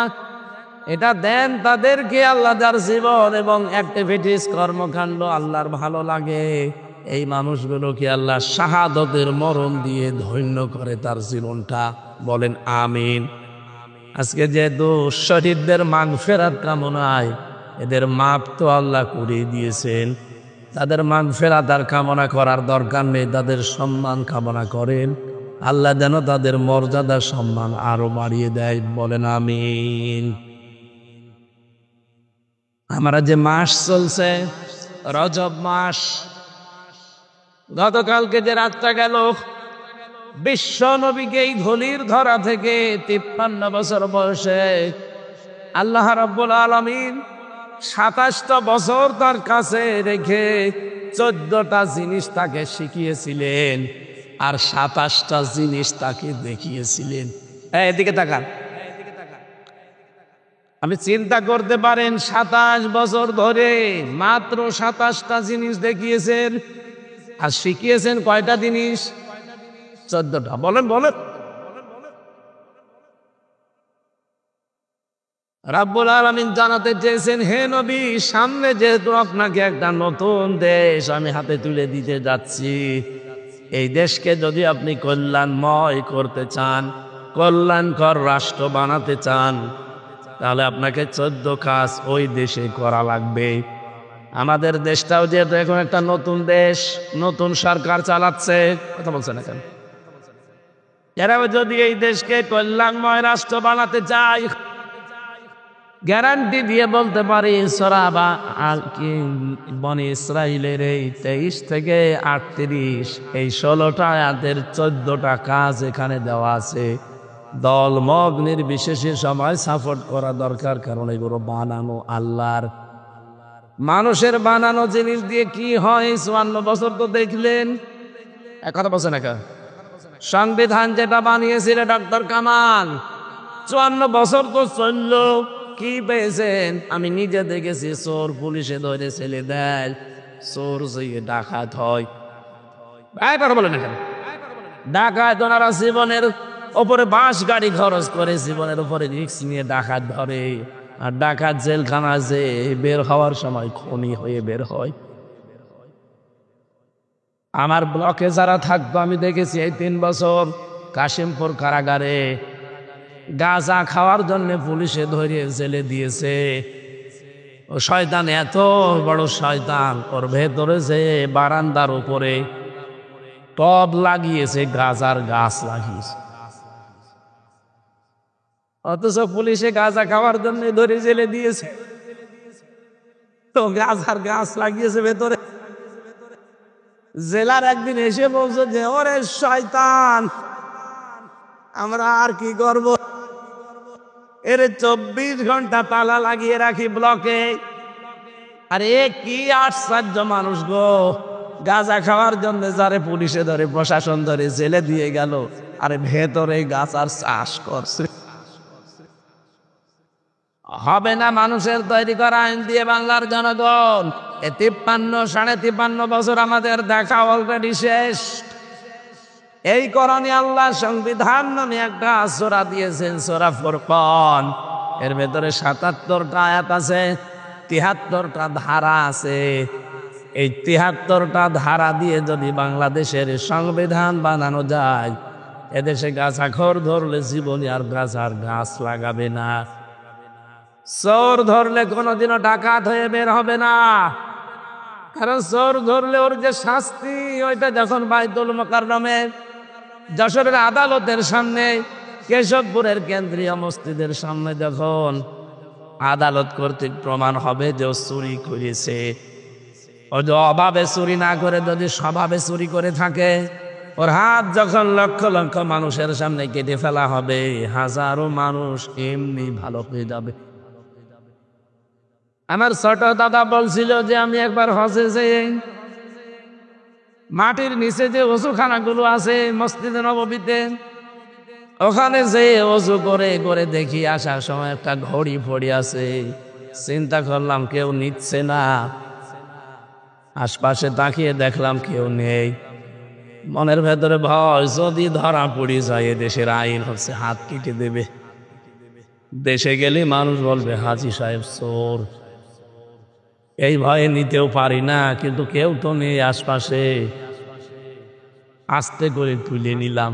এটা দেন তাদেরকে আল্লাহ যার জীবন এবং অ্যাক্টিভিটিস কর্মকাণ্ড আল্লাহর ভালো লাগে, এই মানুষগুলোকে আল্লাহ শাহাদতের মরণ দিয়ে ধন্য করে তার জীবনটা। বলেন আমিন। আজকে যেহেতু শহীদদের মাগফিরাত কামনায়, এদের মাপ তো আল্লাহ করে দিয়েছেন, তাদের মাগফিরাত আর কামনা করার দরকার নেই, তাদের সম্মান কামনা করেন। আল্লাহ যেন তাদের মর্যাদা সম্মান আরো বাড়িয়ে দেয়। বলেন আমিন। আমরা যে মাস চলছে রজব মাস, গতকালকে যে রাতটা গেল, বিশ্ব নবীকে এই ধুলির ধরা থেকে 53 বছর বয়সে আল্লাহ রাব্বুল আলামিন 27টা বছর তার কাছে রেখে 14টা জিনিস তাকে শিখিয়েছিলেন, আর 27টা জিনিস তাকে দেখিয়েছিলেন। এদিকে তাকান। আমি চিন্তা করতে পারেন 27 বছর ধরে মাত্র 27টা জিনিস দেখিয়েছেন, আর শিখিয়েছেন কয়টা জিনিস? 14টা। বলেন বলেন। রাব্বুল আলামিন জানাতে চেয়েছেন, হে নবী, সামনে যেহেতু আপনাকে একটা নতুন দেশ আমি হাতে তুলে দিতে যাচ্ছি, এই দেশকে যদি আপনি কল্যাণময় করতে চান, কল্যাণকর রাষ্ট্র বানাতে চান, তাহলে আপনাকে 14 কাজ ওই দেশে করা লাগবে। আমাদের দেশটাও যেহেতু এখন একটা নতুন দেশ, নতুন সরকার চালাচ্ছে, কথা বলছে না কেন? এরাও যদি এই দেশকে কল্যাণময় রাষ্ট্র বানাতে চায়, গ্যারান্টি দিয়ে বলতে পারি সূরা বনী ইসরাঈলের এই 23 থেকে 38 এই 16টা আয়াতের 14টা কাজ এখানে দেওয়া আছে। দল মত নির্বিশেষে সময় সাপোর্ট করা দরকার, কারণ এগুলো বানানো আল্লাহর। মানুষের বানানো জিনিস দিয়ে কি হয় 54 বছর তো দেখলেন। এক কথা বলছে না কেন? সংবিধান যেটা বানিয়েছিলেন ডক্টর কামাল, 54 বছর তো চলল, কি পেয়েছেন? আমি নিজে দেখেছি, চোর পুলিশে ধরে ছেলে দেয়, চোর যে ডাকাত হয়। বলেন এখানে ডাকাত ওনারা জীবনের ওপরে বাস গাড়ি খরচ করে, জীবনের উপরে রিস্ক নিয়ে ডাকাত ধরে, আর ডাকাত জেলখানা যে বের হওয়ার সময় খনি হয়ে বের হয়। আমার ব্লকে যারা থাকতো আমি দেখেছি এই 3 বছর কাশিমপুর কারাগারে গাঁজা খাওয়ার জন্য পুলিশে ধরে জেলে দিয়েছে। ও শয়তান এত বড় শয়তান, ওর ভেতরে যে বারান্দার উপরে টব লাগিয়েছে, গাঁজার গাছ লাগিয়েছে, অথচ পুলিশে গাঁজা খাওয়ার জন্য ধরে জেলে দিয়েছে, তো গাঁজার গাছ লাগিয়েছে ভেতরে। জেলার একদিন এসে বলছে যে ওরে শয়তান, আমরা আর কি করব, এর 24 ঘন্টা তালা লাগিয়ে রাখি ব্লকে। আরে কি আশ্চর্য মানুষ গো, গাঁজা খাওয়ার জন্য যারে পুলিশে ধরে, প্রশাসন ধরে জেলে দিয়ে গেল, আরে ভেতরে গাঁজার চাষ করছে। হবে না মানুষের তৈরি করা আইন দিয়ে বাংলার জনগণ। 53-53.5 বছর আমাদের দেখা অলরেডি শেষ। এই কারণে আল্লাহ সংবিধান নামে একটা সূরা দিয়েছেন, সূরা ফুরকান। এর ভেতরে 77টা আয়াত আছে, 73টা ধারা আছে। এই 73টা ধারা দিয়ে যদি বাংলাদেশের সংবিধান বানানো যায়, এদেশে গাঁজাখোর ধরলে জীবনে আর গাঁজার গাছ লাগাবে না। চোর ধরলে কোনোদিনও ডাকাত হয়ে বের হবে না, কারণ চোর ধরলে ওর যে শাস্তি, ওইটা যখন বাইতুল মোকাররমে যশোরের আদালতের সামনে, কেশবপুরের কেন্দ্রীয় মসজিদের সামনে যখন আদালত কর্তৃক প্রমাণ হবে যে ও চুরি করেছে, ও যে অভাবে চুরি না করে যদি স্বভাবে চুরি করে থাকে, ওর হাত যখন লক্ষ লক্ষ মানুষের সামনে কেটে ফেলা হবে, হাজারো মানুষ এমনি ভালো হয়ে যাবে। আমার ছোট দাদা বলছিল যে আমি একবার হজে যেয়ে মাটির নিচে যে ওযুখানাগুলো আছে মসজিদে নববীতে, ওখানে যে ওযু করে করে দেখি আসার সময় একটা ঘড়ি পড়ে আছে। চিন্তা করলাম কেউ নিচ্ছে না, আশপাশে তাকিয়ে দেখলাম কেউ নেই। মনের ভেতরে ভয়, যদি ধরা পড়ে যায় দেশের আইন হচ্ছে হাত কেটে দেবে। দেশে গেলে মানুষ বলবে হাজী সাহেব চোর। এই ভয়ে নিতেও পারি না, কিন্তু কেউ তো নেই আশপাশে। আস্তে করে তুলে নিলাম।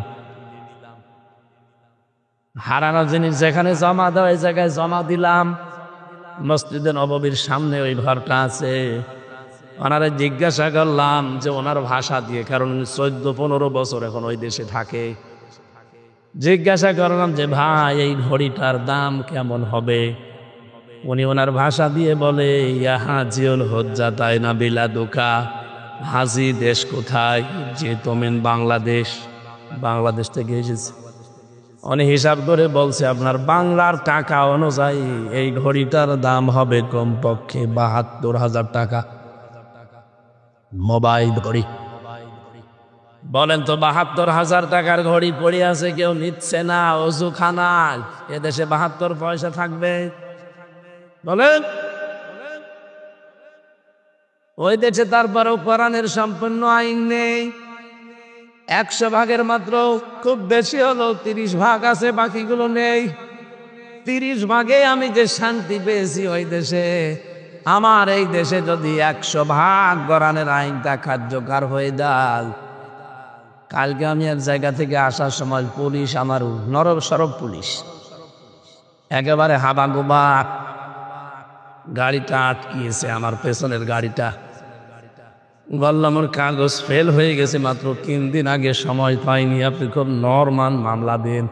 হারানো জিনিস যেখানে জমা দেওয়া, এই জায়গায় জমা দিলাম। মসজিদে নববীর সামনে ওই ঘরটা আছে। ওনারা জিজ্ঞাসা করলাম যে ওনার ভাষা দিয়ে, কারণ 14-15 বছর এখন ওই দেশে থাকে। জিজ্ঞাসা করলাম যে ভাই এই ঘড়িটার দাম কেমন হবে? উনি ওনার ভাষা দিয়ে বলে, ইয়া হাজিউল হজ্জা তাই না বিলাদুকা। হাজি দেশ কোথায়? যে তোমেন বাংলাদেশ। বাংলাদেশ থেকে এসেছে। উনি হিসাব করে বলছে আপনার বাংলার টাকা অনুযায়ী এই ঘড়িটার দাম হবে কমপক্ষে 72,000 টাকা। মোবাইল ঘড়ি। বলেন তো 72,000 টাকার ঘড়ি পড়ে আছে, কেউ নিচ্ছে না। ওযুখানা এদেশে 72 পয়সা থাকবে? বলেন। ওই দেশে তারপরেও কোরআনের সম্পূর্ণ আইন নেই। 100 ভাগের মাত্র খুব বেশি হলো 30 ভাগ আছে, বাকিগুলো নেই। 30 ভাগে আমি যে শান্তি পেয়েছি ওই দেশে, আমার এই দেশে যদি 100 ভাগ কোরআনের আইনটা কার্যকর হয়ে যায়। কালকে আমি এক জায়গা থেকে আসার সময় পুলিশ, আমার নরম সরব পুলিশ, একেবারে হাবাগোবা গাড়িটা আটকিয়েছে, আমার পেছনের গাড়িটা। বললাম ওর কাগজ ফেল হয়ে গেছে, মাত্র 3 দিন আগে, সময় পাইনি, আপনি খুব নরমাল মামলা দেন।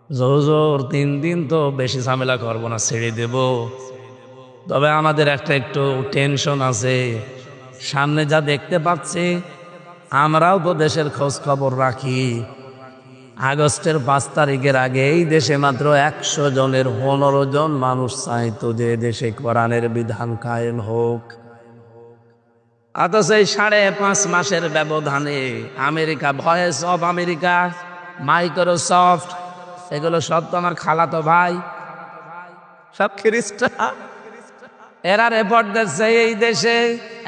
জোর 3 দিন তো বেশি ঝামেলা করবো না, ছেড়ে দেব। তবে আমাদের একটু টেনশন আছে, সামনে যা দেখতে পাচ্ছি, আমরাও তো দেশের খোঁজ খবর রাখি। আগস্টের 5 তারিখের আগে এই দেশে মাত্র 100 জনের 15 জন মানুষ চাইতো যে দেশে কোরআনের বিধান কায়েম হোক। অথচ এই 5.5 মাসের ব্যবধানে America, voice of America, Microsoft, এগুলো সব তো আমার খালাতো ভাই, সব খ্রিস্টান। এরা রিপোর্ট দিচ্ছে এই দেশে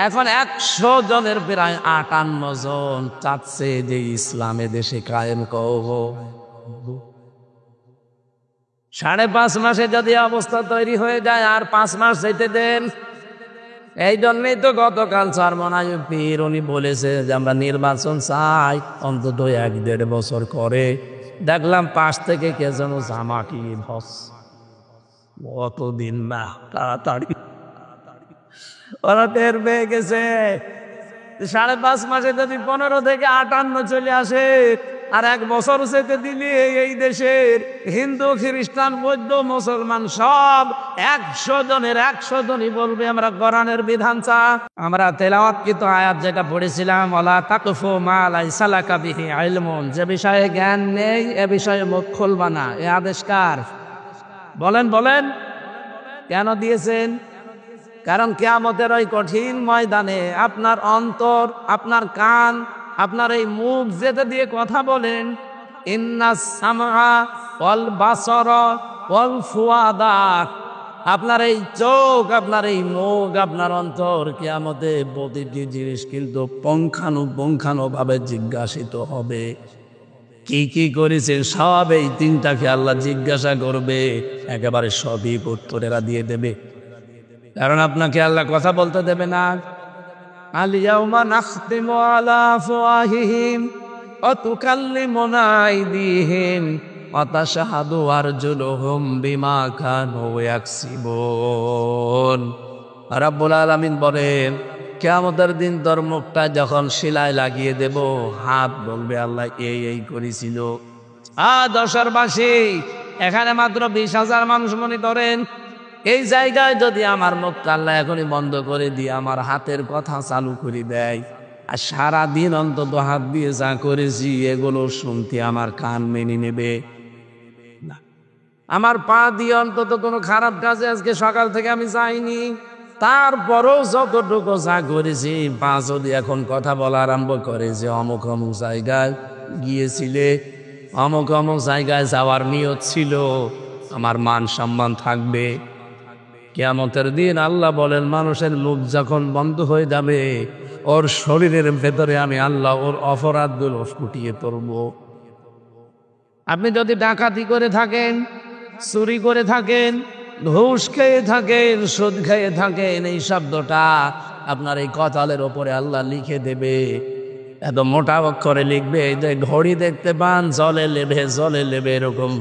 এখন 100 জনের প্রায় 58 জন চাচ্ছে যে ইসলামে দেশে কায়েম হোক। 5.5 মাসে যদি অবস্থা তৈরি হয়ে যায়, আর 5 মাস যেতে দেন। এই জন্যই তো গতকাল চরমনায় পীর উনি বলেছে যে আমরা নির্বাচন চাই অন্তত 1-1.5 বছর করে। দেখলাম পাশ থেকে কে যেন জামাটি ভস, অতদিন না, তাড়াতাড়ি ওরা টের পেয়ে গেছে। 5.5 মাসে যদি 15 থেকে 58 চলে আসে, আর 1 বছর যেতে দিলে এই দেশের হিন্দু খ্রিস্টান বৌদ্ধ মুসলমান সব 100 জনের 100 জনই বলবে আমরা কোরআনের বিধান চা। আমরা তেলাওয়াতকৃত আয়াত যেটা পড়েছিলাম, ওয়ালা তাকফু মা লাইসা লাকা বিহি ইলমুন, যে বিষয়ে জ্ঞান নেই এ বিষয়ে মুখ খুলবা না, এ আদেশ কার? বলেন বলেন, কেন দিয়েছেন? কারণ কিয়ামতের ওই কঠিন ময়দানে আপনার অন্তর, আপনার কান, আপনার এই মুখ যেটা দিয়ে কথা বলেন, ইন্নাস সামআ ওয়াল বাসারা ওয়াল ফুয়াদা, আপনার এই চোখ, আপনার এই মুখ, আপনার অন্তর কিয়ামতে প্রতিটি জিনিস কিন্তু পুঙ্খানুপুঙ্খানুভাবে জিজ্ঞাসিত হবে। কি কি করেছেন সব এই 3টাকে আল্লাহ জিজ্ঞাসা করবে, একেবারে সবই উত্তরেরা দিয়ে দেবে। কারণ আপনাকে আল্লাহ কথা বলতে দেবে না। আল ইয়াউমা নাখতিমু আলা আফওয়াহিহিম ওয়া তুকাল্লিমুনা আইদিহিম ওয়া তাশহাদু আরজুলুহুম বিমা কানু ইয়াকসিবুন। রাব্বুল আলামিন বলেন, কিয়ামতের দিন তোর মুখটা যখন শিলায় লাগিয়ে দেব, হাত বলবে আল্লাহ এই করেছিল। দশরবাসী, এখানে মাত্র 20,000 মানুষ মনে করেন, এই জায়গায় যদি আমার মুখটা আল্লাহ এখনই বন্ধ করে দিয়ে আমার হাতের কথা চালু করে দেয়, আর সারাদিন অন্তত হাত দিয়ে যা করেছি এগুলো শুনতে আমার কান মেনে নেবে না। আমার পা দিয়ে অন্তত কোনো খারাপ কাজে আজকে সকাল থেকে আমি যাইনি, তারপরও যতটুকু যা করেছি, পা যদি এখন কথা বলা আরম্ভ করে যে অমুক অমুক জায়গায় গিয়েছিলে, অমুক অমুক জায়গায় যাওয়ার নিয়ত ছিল, আমার মান সম্মান থাকবে। কিয়ামতের দিন আল্লাহ বলেন, মানুষের মুখ যখন বন্ধ হয়ে যাবে, ওর শরীরের ভেতরে আমি আল্লাহ ওর অপরাধগুলো ফুটিয়ে তুলব। আপনি যদি ডাকাতি করে থাকেন, চুরি করে থাকেন, ঘুষ খেয়ে থাকেন, সুদ খেয়ে থাকেন, এই শব্দটা আপনার এই কপালের ওপরে আল্লাহ লিখে দেবে। এত মোটা অক্ষরে লিখবে যে ঘড়ি দেখতে পান জলে লেবে এরকম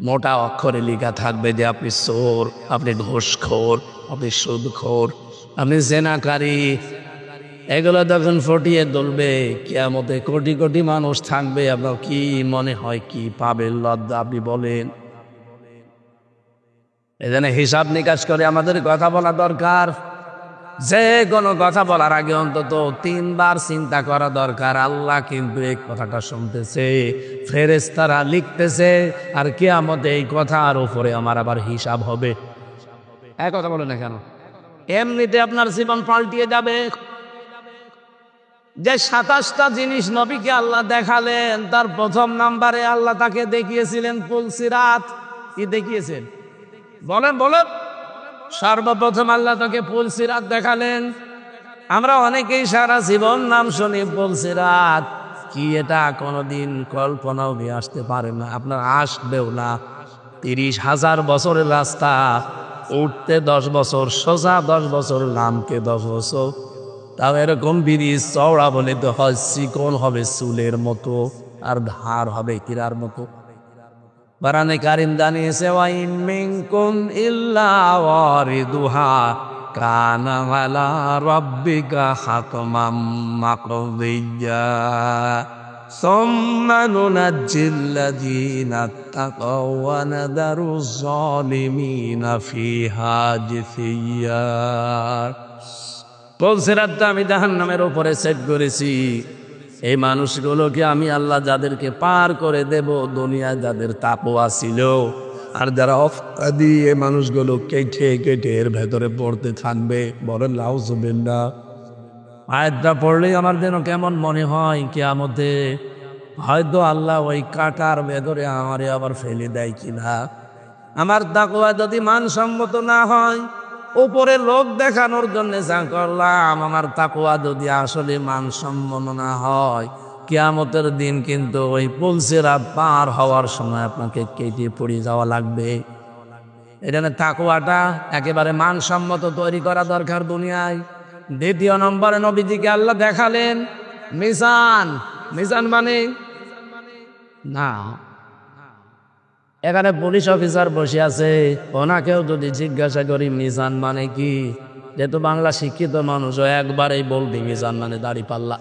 মোটা অক্ষরে লেখা থাকবে যে আপনি চোর, আপনি ঘুষখোর, আপনি সুদখোর, আপনি জেনাকারী। এগুলো তখন ফুটিয়ে তুলবে। কিয়ামতে কোটি কোটি মানুষ থাকবে, আপনার কি মনে হয় কি পাবেন লজ্জা আপনি বলেন? এজন্য হিসাব নিকাশ করে আমাদের কথা বলা দরকার। যে কোনো কথা বলার আগে অন্তত 3 বার চিন্তা করা দরকার। আল্লাহ কিন্তু এই কথাটা শুনতেছে, ফেরেশতারা লিখতেছে, আর কিয়ামতে এই কথার উপরে আমার আবার হিসাব হবে। এক কথা বলে না কেন? এমনিতে আপনার জীবন পাল্টিয়ে যাবে। যে 27টা জিনিস নবীকে আল্লাহ দেখালেন, তার প্রথম নাম্বারে আল্লাহ তাকে দেখিয়েছিলেন পুলসিরাত। কি দেখিয়েছেন? বলেন বলেন। সর্বপ্রথম আল্লাহ তাকে পুলসিরাত দেখালেন। আমরা অনেকেই সারা জীবন নাম শুনি পুলসিরাত, কি এটা কোনোদিন কল্পনাও নিয়ে আসতে পারে না, আপনার আসবেও না। 30,000 বছরের রাস্তা, উঠতে 10 বছর, সোজা 10 বছর, নামতে 10 বছর। তাও এরকম ব্রিজ চওড়া বলে তো হয়, চিকন হবে চুলের মতো, আর ধার হবে হীরার মতো। কোরআনে কারীম জানিয়েছে, ওয়া ইন মিনকুম ইল্লা ওয়ারিদুহা কানা আলা রাব্বিকা হাতমান মাকদিয়্যা সুম্মা নুনাজ্জিল্লাযীনা তাকাও ওয়া নাদারুজ জালিমিনা ফিহা জিসিয়্যা। পুলসিরাতটা আমি জাহান্নামের উপরে সেট করেছি। এই মানুষগুলোকে আমি আল্লাহ যাদেরকে পার করে দেব, দুনিয়ায় যাদের তাকওয়া ছিল, আর যারা অপরাধী, এই মানুষগুলো কেটে কেটে এর ভেতরে পড়তে থাকবে। বলেন নাউজুবিল্লাহ। আয়াতটা পড়লেই আমার যেন কেমন মনে হয়, কিয়ামতে হয়তো আল্লাহ ওই কাটার ভেতরে আমারে আবার ফেলে দেয় কিনা। আমার তাকওয়া যদি মানসম্মত না হয়, উপরে লোক দেখানোর জন্য যা করলাম, আমার তাকওয়া যদি আসলে মানসম্মত না হয়, কিয়ামতের দিন কিন্তু ওই পুলসিরাত পার হওয়ার সময় আপনাকে কেটে পড়ে যাওয়া লাগবে। এখানে তাকওয়াটা একেবারে মানসম্মত তৈরি করা দরকার দুনিয়ায়। দ্বিতীয় নম্বরে নবীজিকে আল্লাহ দেখালেন মিজান। মিজান মানে না, এখানে পুলিশ অফিসার বসে আছে, ওনাকেও যদি জিজ্ঞাসা করি মিজান মানে কি, যেহেতু বাংলা শিক্ষিত মানুষ, একবারেই বলবি মিজান মানে দাড়ি পাল্লা।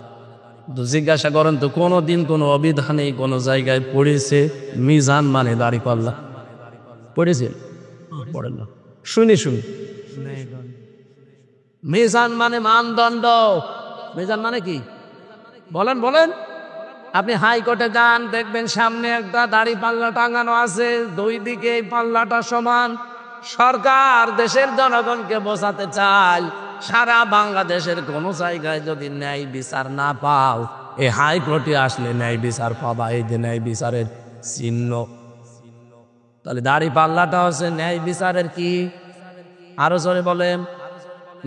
তো জিজ্ঞাসা করেন তো কোনোদিন কোনো অভিধানে কোনো জায়গায় পড়েছে মিজান মানে দাড়িপাল্লা? পড়েছে? পড়েন না, শুনি শুনি। মিজান মানে মানদণ্ড। মিজান মানে কি বলেন বলেন। আপনি হাইকোর্টে যান, দেখবেন সামনে একটা দাড়ি পাল্লা টাঙানো আছে, দুই দিকে এই পাল্লাটা সমান। সরকার দেশের জনগণকে বোঝাতে চায় সারা বাংলাদেশের কোন জায়গায় যদি ন্যায় বিচার না পাও, এই হাইকোর্টে আসলে ন্যায় বিচার পাবা। এই যে ন্যায় বিচারের চিহ্ন, তাহলে দাড়ি পাল্লাটা হচ্ছে ন্যায় বিচারের কি? আরো জোরে বলেন।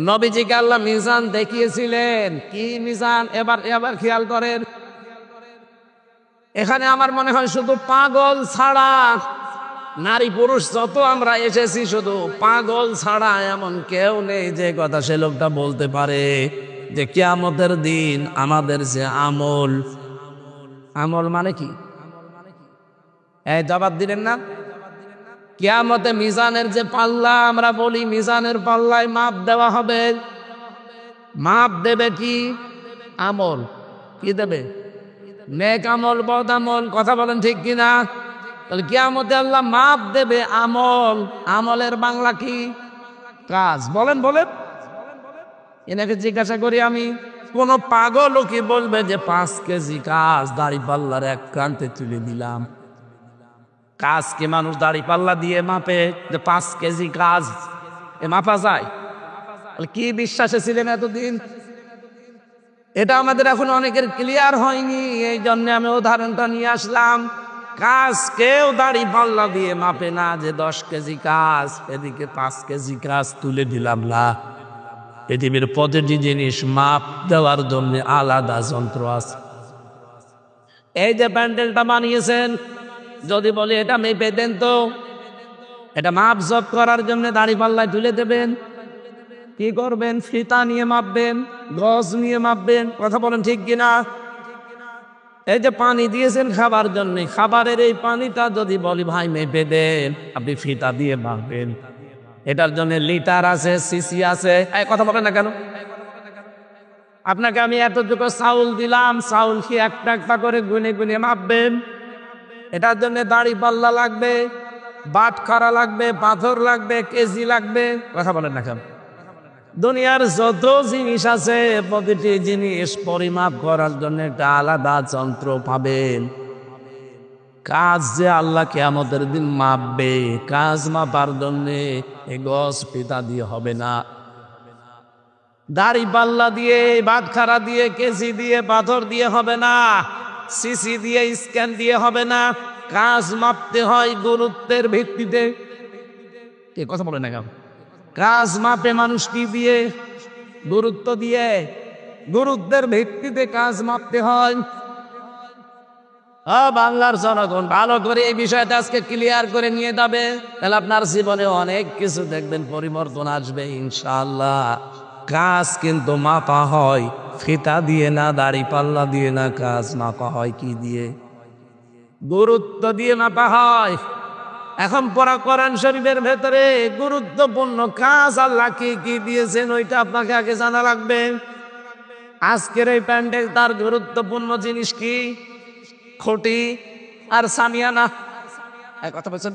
নবীজিকে আল্লাহ মিজান দেখিয়েছিলেন। কি মিজান? এবার এবার খেয়াল করেন, এখানে আমার মনে হয় শুধু পাগল ছাড়া, নারী পুরুষ যত আমরা এসেছি, শুধু পাগল ছাড়া এমন কেউ নেই যে কথা সে লোকটা বলতে পারে যে কিয়ামতের দিন আমাদের যে আমল, আমল মানে কি? এই জবাব দিলেন না? কিয়ামতে মিজানের যে পাল্লা আমরা বলি, মিজানের পাল্লায় মাপ দেওয়া হবে। মাপ দেবে কি? আমল। কি দেবে? নেক আমল, বদ আমল। কথা বলেন ঠিক কিনা? তাহলে কিয়ামতে আল্লাহ মাপ দেবে আমল। আমলের বাংলা কি? কাজ। বলেন বলেন। এনাকে জিজ্ঞাসা করি আমি, কোন পাগলও কি বলবে যে 5 কেজি কাজ দাড়ি পাল্লার এক প্রান্তে তুলে দিলাম? কাজ কি মানুষ দাড়ি পাল্লা দিয়ে মাপে যে 5 কেজি কাজ এ মাপা যায়? কি বিশ্বাসে ছিলেন এতদিন? এটা আমাদের এখন অনেকের ক্লিয়ার হয়নি, এই জন্য আমি উদাহরণটা নিয়ে আসলাম। কাজ কেউ দাড়ি পাল্লা দিয়ে মাপে না যে 10 কেজি কাজ এদিকে 5 কেজি কাজ তুলে দিলাম না। পৃথিবীর প্রতিটি জিনিস মাপ দেওয়ার জন্য আলাদা যন্ত্র আছে। এই যে প্যান্ডেলটা বানিয়েছেন, যদি বলি এটা মেপে দেন, তো এটা মাপ জপ করার জন্য দাড়ি পাল্লায় তুলে দেবেন। কি করবেন? ফিতা নিয়ে মাপবেন, গজ নিয়ে মাপবেন। কথা বলেন ঠিক কিনা? এই যে পানি দিয়েছেন খাবার জন্য, খাবারের এই পানিটা যদি বলি ভাই মেপে দেন, আপনি ফিতা দিয়ে মাপবেন। এটার জন্য লিটার আছে, সিসি আছে। এই কথা বলেন না কেন? আপনাকে আমি এতটুকু চাউল দিলাম, চাউল কি একটা একটা করে গুনে গুনে মাপবেন? এটার জন্য দাড়ি পাল্লা লাগবে, বাটখারা লাগবে, পাথর লাগবে, কেজি লাগবে। কথা বলেন না কেন? দুনিয়ার যত জিনিস আছে প্রতিটি জিনিস পরিমাপ করার জন্য একটা আলাদা যন্ত্র পাবেন। কাজ যে আল্লাহ কিয়ামতের দিন মাপবে, কাজ মাপার জন্য এই গজ ফিতা দিয়ে হবে না, দাড়ি পাল্লা দিয়ে, বাটখারা দিয়ে, কেজি দিয়ে, পাথর দিয়ে হবে না, সিসি দিয়ে, স্ক্যান দিয়ে হবে না। কাজ মাপতে হয় গুরুত্বের ভিত্তিতে। কথা বলে না কেন? কাজ মাপে মানুষ কি দিয়ে? গুরুত্ব দিয়ে। গুরুত্বের ভিত্তিতে কাজ মাপতে হয়। বাংলার জনগণ ভালো করে এই বিষয়টা আজকে ক্লিয়ার করে নিয়ে যাবে, তাহলে আপনার জীবনে অনেক কিছু দেখবেন পরিবর্তন আসবে ইনশাআল্লাহ। কাজ কিন্তু মাপা হয় ফিতা দিয়ে না, দাড়ি পাল্লা দিয়ে না। কাজ মাপা হয় কি দিয়ে? গুরুত্ব দিয়ে মাপা হয়। এখন পড়া কোরআন শরীফের ভেতরে গুরুত্বপূর্ণ কাজ আল্লাহ কি কি দিয়েছেন ওইটা আপনাকে আগে জানা লাগবে। আজকের এই প্যান্ডেল তার গুরুত্বপূর্ণ জিনিস কি? খুঁটি আর সামিয়ানা। কথা বলছেন?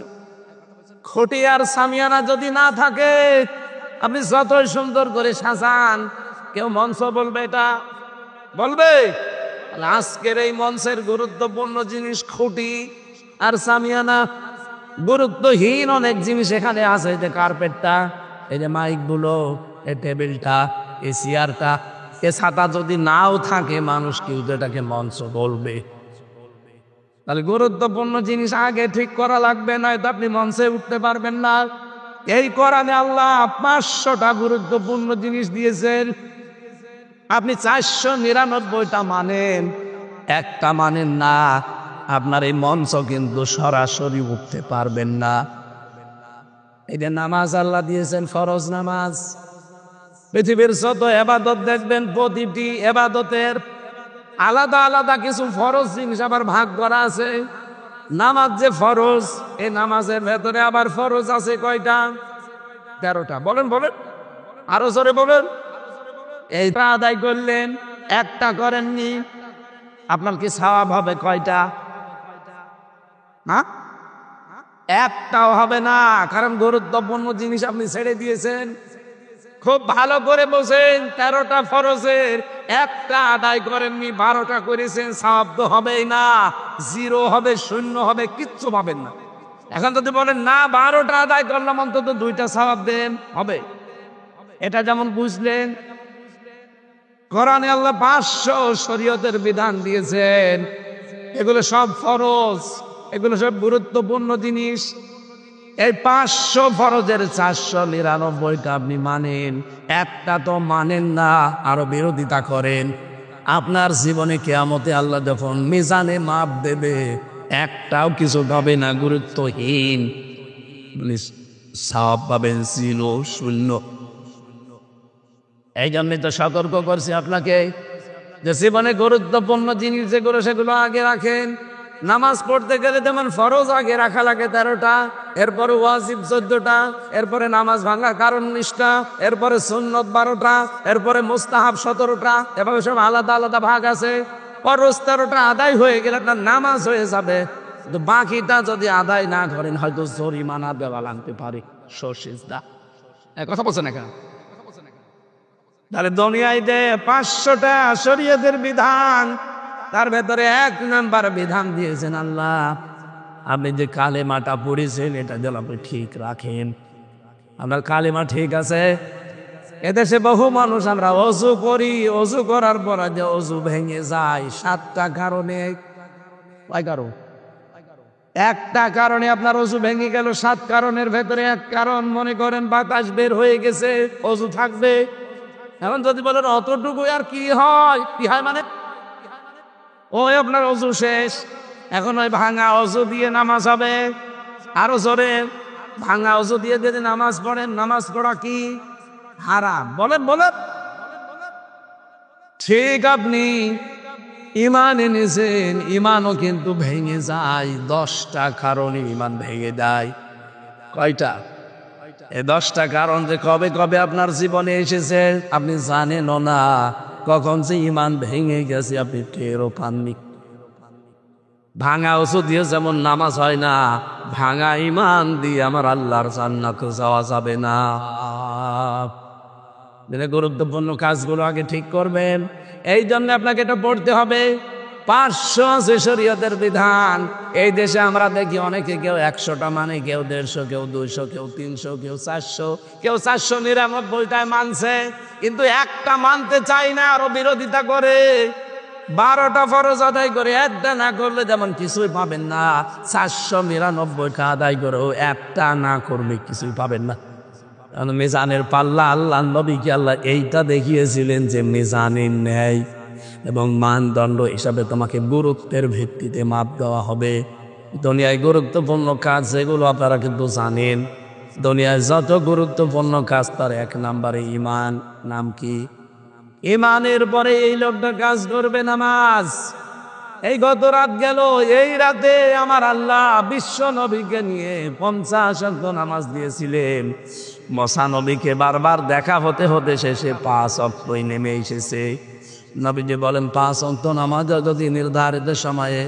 খুঁটি আর সামিয়ানা যদি না থাকে, আপনি যতই সুন্দর করে সাজান, কেউ মঞ্চ বলবে এটা বলবে? আজকের এই মঞ্চের গুরুত্বপূর্ণ জিনিস খুঁটি আর সামিয়ানা। গুরুত্বহীন অনেক জিনিস এখানে আছে, এই যে কার্পেটটা, এই যে মাইকগুলো, এই টেবিলটা, এই চেয়ারটা, এ ছাতা যদি নাও থাকে মানুষ কেউ তো এটাকে মঞ্চ বলবে। তাহলে গুরুত্বপূর্ণ জিনিস আগে ঠিক করা লাগবে, নয়তো আপনি মঞ্চে উঠতে পারবেন না। এই কোরআনে আল্লাহ 500টা গুরুত্বপূর্ণ জিনিস দিয়েছেন। আপনি 499টা মানেন, একটা মানেন না, আপনার এই মঞ্চ কিন্তু সরাসরি উঠতে পারবেন না। এই যে নামাজ আল্লাহ দিয়েছেন, ফরজ নামাজ। পৃথিবীর যত এবাদত দেখবেন, প্রতিটি এবাদতের আলাদা আলাদা কিছু ফরজ জিনিস আবার ভাগ করা আছে। নামাজ যে ফরজ, এই নামাজের ভেতরে আবার ফরজ আছে কয়টা? 13টা। বলেন বলেন, আরো জোরে বলেন। এইটা আদায় করলেন, একটা করেননি, আপনার কি সওয়াব হবে কয়টা? না, একটাও হবে না। কারণ গুরুত্বপূর্ণ জিনিস আপনি ছেড়ে দিয়েছেন। খুব ভালো করে বোঝেন, 13টা ফরজের একটা আদায় করেননি, 12টা করেছেন, সওয়াব তো হবেই না, জিরো হবে, শূন্য হবে, কিচ্ছু পাবেন না। এখন যদি বলেন না 12টা আদায় করলাম অন্তত 2টা সওয়াব দেন, হবে। এটা যেমন বুঝলেন, কোরআনে আল্লাহ 500 শরীয়তের বিধান দিয়েছেন, এগুলো সব ফরজ, এগুলো সব গুরুত্বপূর্ণ জিনিস। এই 500 ফরজের 499টা আপনি মানেন, একটা তো মানেন না, আরো বিরোধিতা করেন। আপনার জীবনে কিয়ামতে আল্লাহ যখন মিজানে মাপ দেবে, একটাও কিছু পাবে না, গুরুত্বহীন, সওয়াব পাবেন 0, শূন্য। এই জন্যই তো সতর্ক করছি আপনাকে যে জীবনে গুরুত্বপূর্ণ জিনিস যেগুলো সেগুলো আগে রাখেন। নামাজ পড়তে গেলে যেমন ফরজ আগে রাখা লাগে 13টা, এরপরে ওয়াজিব 14টা, এরপরে নামাজ ভাঙা কারণ 19টা, এরপরে সুন্নত 12টা, এরপরে মুস্তাহাব 17টা, এভাবে সব আলাদা আলাদা ভাগ আছে। ফরজ 13টা আদায় হয়ে গেলে আপনার নামাজ হয়ে যাবে, কিন্তু বাকিটা যদি আদায় না করেন হয়তো জরিমানা দেওয়া লাগতে পারে। সশিজদা কথা বলছেন না কেন? তাহলে দুনিয়ায় যে 500টা শরীয়তের বিধান, তার ভেতরে 1 নাম্বার বিধান দিয়েছেন আল্লাহ, আপনি যে কালেমাটা পড়েছেন এটা যেন আপনি ঠিক রাখেন। আপনার কালেমা ঠিক আছে? এদেশে বহু মানুষ আমরা অজু করি, অজু করার পর যে অজু ভেঙে যায় 7টা কারণে। কয় কারণ? একটা কারণে আপনার অজু ভেঙে গেল, 7 কারণের ভেতরে 1 কারণ মনে করেন বাতাস বের হয়ে গেছে, অজু থাকবে। এখন যদি বলেন অতটুকু আর কি হয়, কি হয় মানে ওই আপনার অজু শেষ, এখন ওই ভাঙা অজু দিয়ে নামাজ হবে। আরো জোরে, ভাঙা অজু দিয়ে যদি নামাজ পড়েন, নামাজ পড়া কি হারাম? বলেন বলেন। ঠিক আপনি ইমান এনেছেন, ইমানও কিন্তু ভেঙে যায়। 10টা কারণে ইমান ভেঙে দেয়। কয়টা? এই 10টা কারণ যে কবে কবে আপনার জীবনে এসেছে আপনি জানেনও না, কখন যে ইমান ভেঙে গেছে আপনি টেরও পাননি। ভাঙা ওষুধ দিয়ে যেমন নামাজ হয় না, ভাঙা ইমান দিয়ে আমার আল্লাহর জান্নাতে যাওয়া যাবে না। গুরুত্বপূর্ণ কাজগুলো আগে ঠিক করবেন, এই জন্য আপনাকে এটা পড়তে হবে। 500 আছে শরীয়তের বিধান। এই দেশে আমরা দেখি অনেকে কেউ 100টা মানে, কেউ 150, কেউ 200, কেউ 300, কেউ 400, কেউ 499টায় মানছে, কিন্তু একটা মানতে চাই না, আরো বিরোধিতা করে। 12টা ফরজ আদায় করে একটা না করলে যেমন কিছুই পাবেন না, 499টা আদায় করেও একটা না করলে কিছুই পাবেন না। মিজানের পাল্লা আল্লাহ নবীকে আল্লাহ এইটা দেখিয়েছিলেন যে মিজানের ন্যায় এবং মানদণ্ড হিসাবে তোমাকে গুরুত্বের ভিত্তিতে মাপ দেওয়া হবে। দুনিয়ায় গুরুত্বপূর্ণ কাজ যেগুলো আপনারা কিন্তু জানেন, দুনিয়ায় যত গুরুত্বপূর্ণ কাজ তার 1 নম্বরে ইমান। নাম কি? ইমানের পরে এই লোকটা কাজ করবে নামাজ। এই গত রাত গেল, এই রাতে আমার আল্লাহ বিশ্ব নবীকে নিয়ে 50 ওয়াক্ত নামাজ দিয়েছিলেন। মসা নবীকে বারবার দেখা হতে হতে শেষে 5 ওয়াক্তই নেমে এসেছে। নবীজি বলেন 5 ওয়াক্ত নামাজ যদি নির্ধারিত সময়ে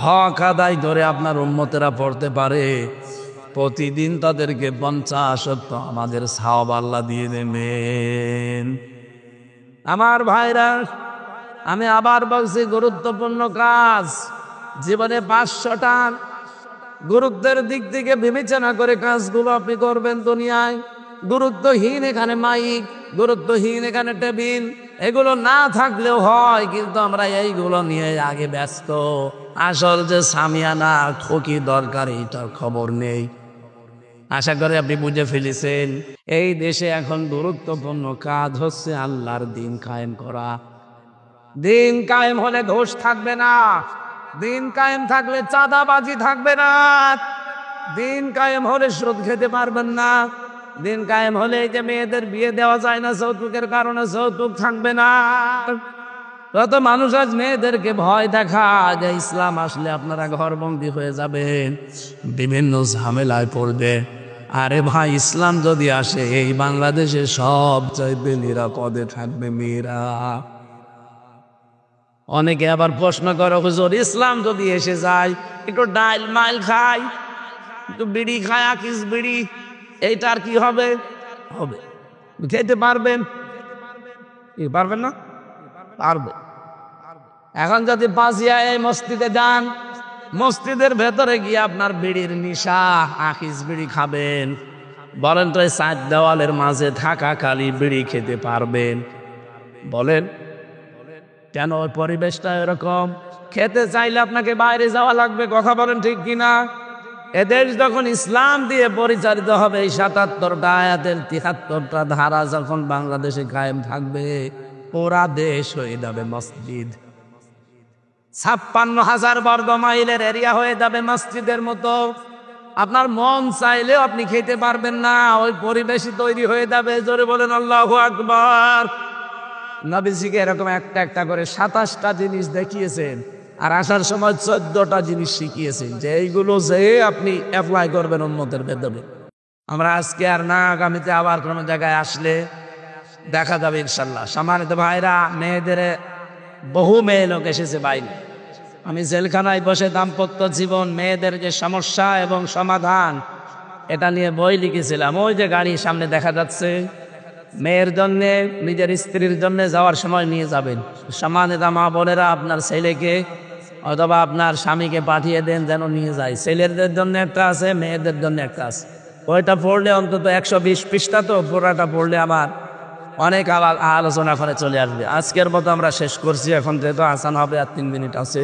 হক আদায় করে আপনার উম্মতেরা পড়তে পারে, প্রতিদিন তাদেরকে 50 ওয়াক্ত আমাদের সওয়াব আল্লাহ দিয়ে দেবেন। আমার ভাইরা, আমি আবার বলছি, গুরুত্বপূর্ণ কাজ জীবনে 500টা গুরুত্বের দিক থেকে বিবেচনা করে কাজগুলো আপনি করবেন। দুনিয়ায় গুরুত্বহীন এখানে মাইক, গুরুত্বহীন এখানে টেবিল, এগুলো না থাকলেও হয়, কিন্তু আমরা এইগুলো নিয়ে আগে ব্যস্ত। আসল যে সামিয়ানা ঠকি দরকার এইটার খবর নেই। আশা করি আপনি বুঝে ফেলেছেন। এই দেশে এখন গুরুত্বপূর্ণ কাজ হচ্ছে আল্লাহর দিন কায়েম করা। দিন কায়েম হলে ঘোষ থাকবে না, দিন কায়েম থাকলে চাঁদাবাজি থাকবে না, দিন কায়েম হলে সুদ খেতে পারবেন না, দিন কায়েম হলে এই যে মেয়েদের বিয়ে দেওয়া যায় না যৌতুকের কারণে, যৌতুক থাকবে না। কত মানুষ আজ মেয়েদেরকে ভয় দেখায় যে ইসলাম আসলে আপনারা ঘরবন্দি হয়ে যাবেন, বিভিন্ন ঝামেলায় পড়বে। আরে ভাই, ইসলাম যদি আসে এই বাংলাদেশে সবচাইতে নিরাপদে থাকবে মেয়েরা। অনেকে আবার প্রশ্ন করে, হুজুর ইসলাম যদি এসে যায়, একটু ডাইল মাইল খাই, একটু বিড়ি খায়, আকিস বিড়ি, এইটার কি হবে? হবে, খেতে পারবেন? পারবেন না? পারবে। এখন যদি বাজিয়া এই মসজিদে যান, মসজিদের ভেতরে গিয়ে আপনার বিড়ির নিশা, আকিস বিড়ি খাবেন, বলেন তো এই 4 দেওয়ালের মাঝে থাকা কালি বিড়ি খেতে পারবেন? বলেন কেন? ওই পরিবেশটা এরকম। খেতে চাইলে আপনাকে বাইরে যাওয়া লাগবে, কথা বলেন ঠিক কিনা? এদেশ যখন ইসলাম দিয়ে পরিচালিত হবে, এই 77টা আয়াতের 73টা ধারা যখন বাংলাদেশে কায়েম থাকবে, পুরা দেশ হয়ে যাবে মসজিদ। 56,000 বর্গ মাইলের এরিয়া হয়ে যাবে মসজিদের মতো। আপনার মন চাইলেও আপনি খেতে পারবেন না, ওই পরিবেশই তৈরি হয়ে যাবে। জোরে বলেন আল্লাহু আকবার। নবীজিকে এরকম একটা একটা করে 27টা জিনিস দেখিয়েছেন, আর আসার সময় 14টা জিনিস শিখিয়েছেন, যে এইগুলো যে আপনি অ্যাপ্লাই করবেন উম্মতের ভেতরে। আমরা আজকে আর না, আগামীতে আবার কোনো জায়গায় আসলে দেখা যাবে ইনশাল্লাহ। সম্মানিত ভাইরা, মেয়েদের বহু মেয়ে লোক এসেছে বাইরে। আমি জেলখানায় বসে দাম্পত্য জীবন, মেয়েদের যে সমস্যা এবং সমাধান, এটা নিয়ে বই লিখেছিলাম। ওই যে গাড়ি সামনে দেখা যাচ্ছে, মেয়ের জন্যে, নিজের স্ত্রীর জন্য যাওয়ার সময় নিয়ে যাবেন। সম্মানিত মা বোনেরা, আপনার ছেলেকে অথবা আপনার স্বামীকে পাঠিয়ে দেন যেন নিয়ে যায়। ছেলেদের জন্য একটা আছে, মেয়েদের জন্য একটা আছে। ওইটা পড়লে অন্তত 120 পৃষ্ঠা, তো পুরাটা পড়লে আমার অনেক আলোচনা করে চলে আসবে। আজকের মতো আমরা শেষ করছি, এখন যেহেতু আসান হবে আর 3 মিনিট আছে।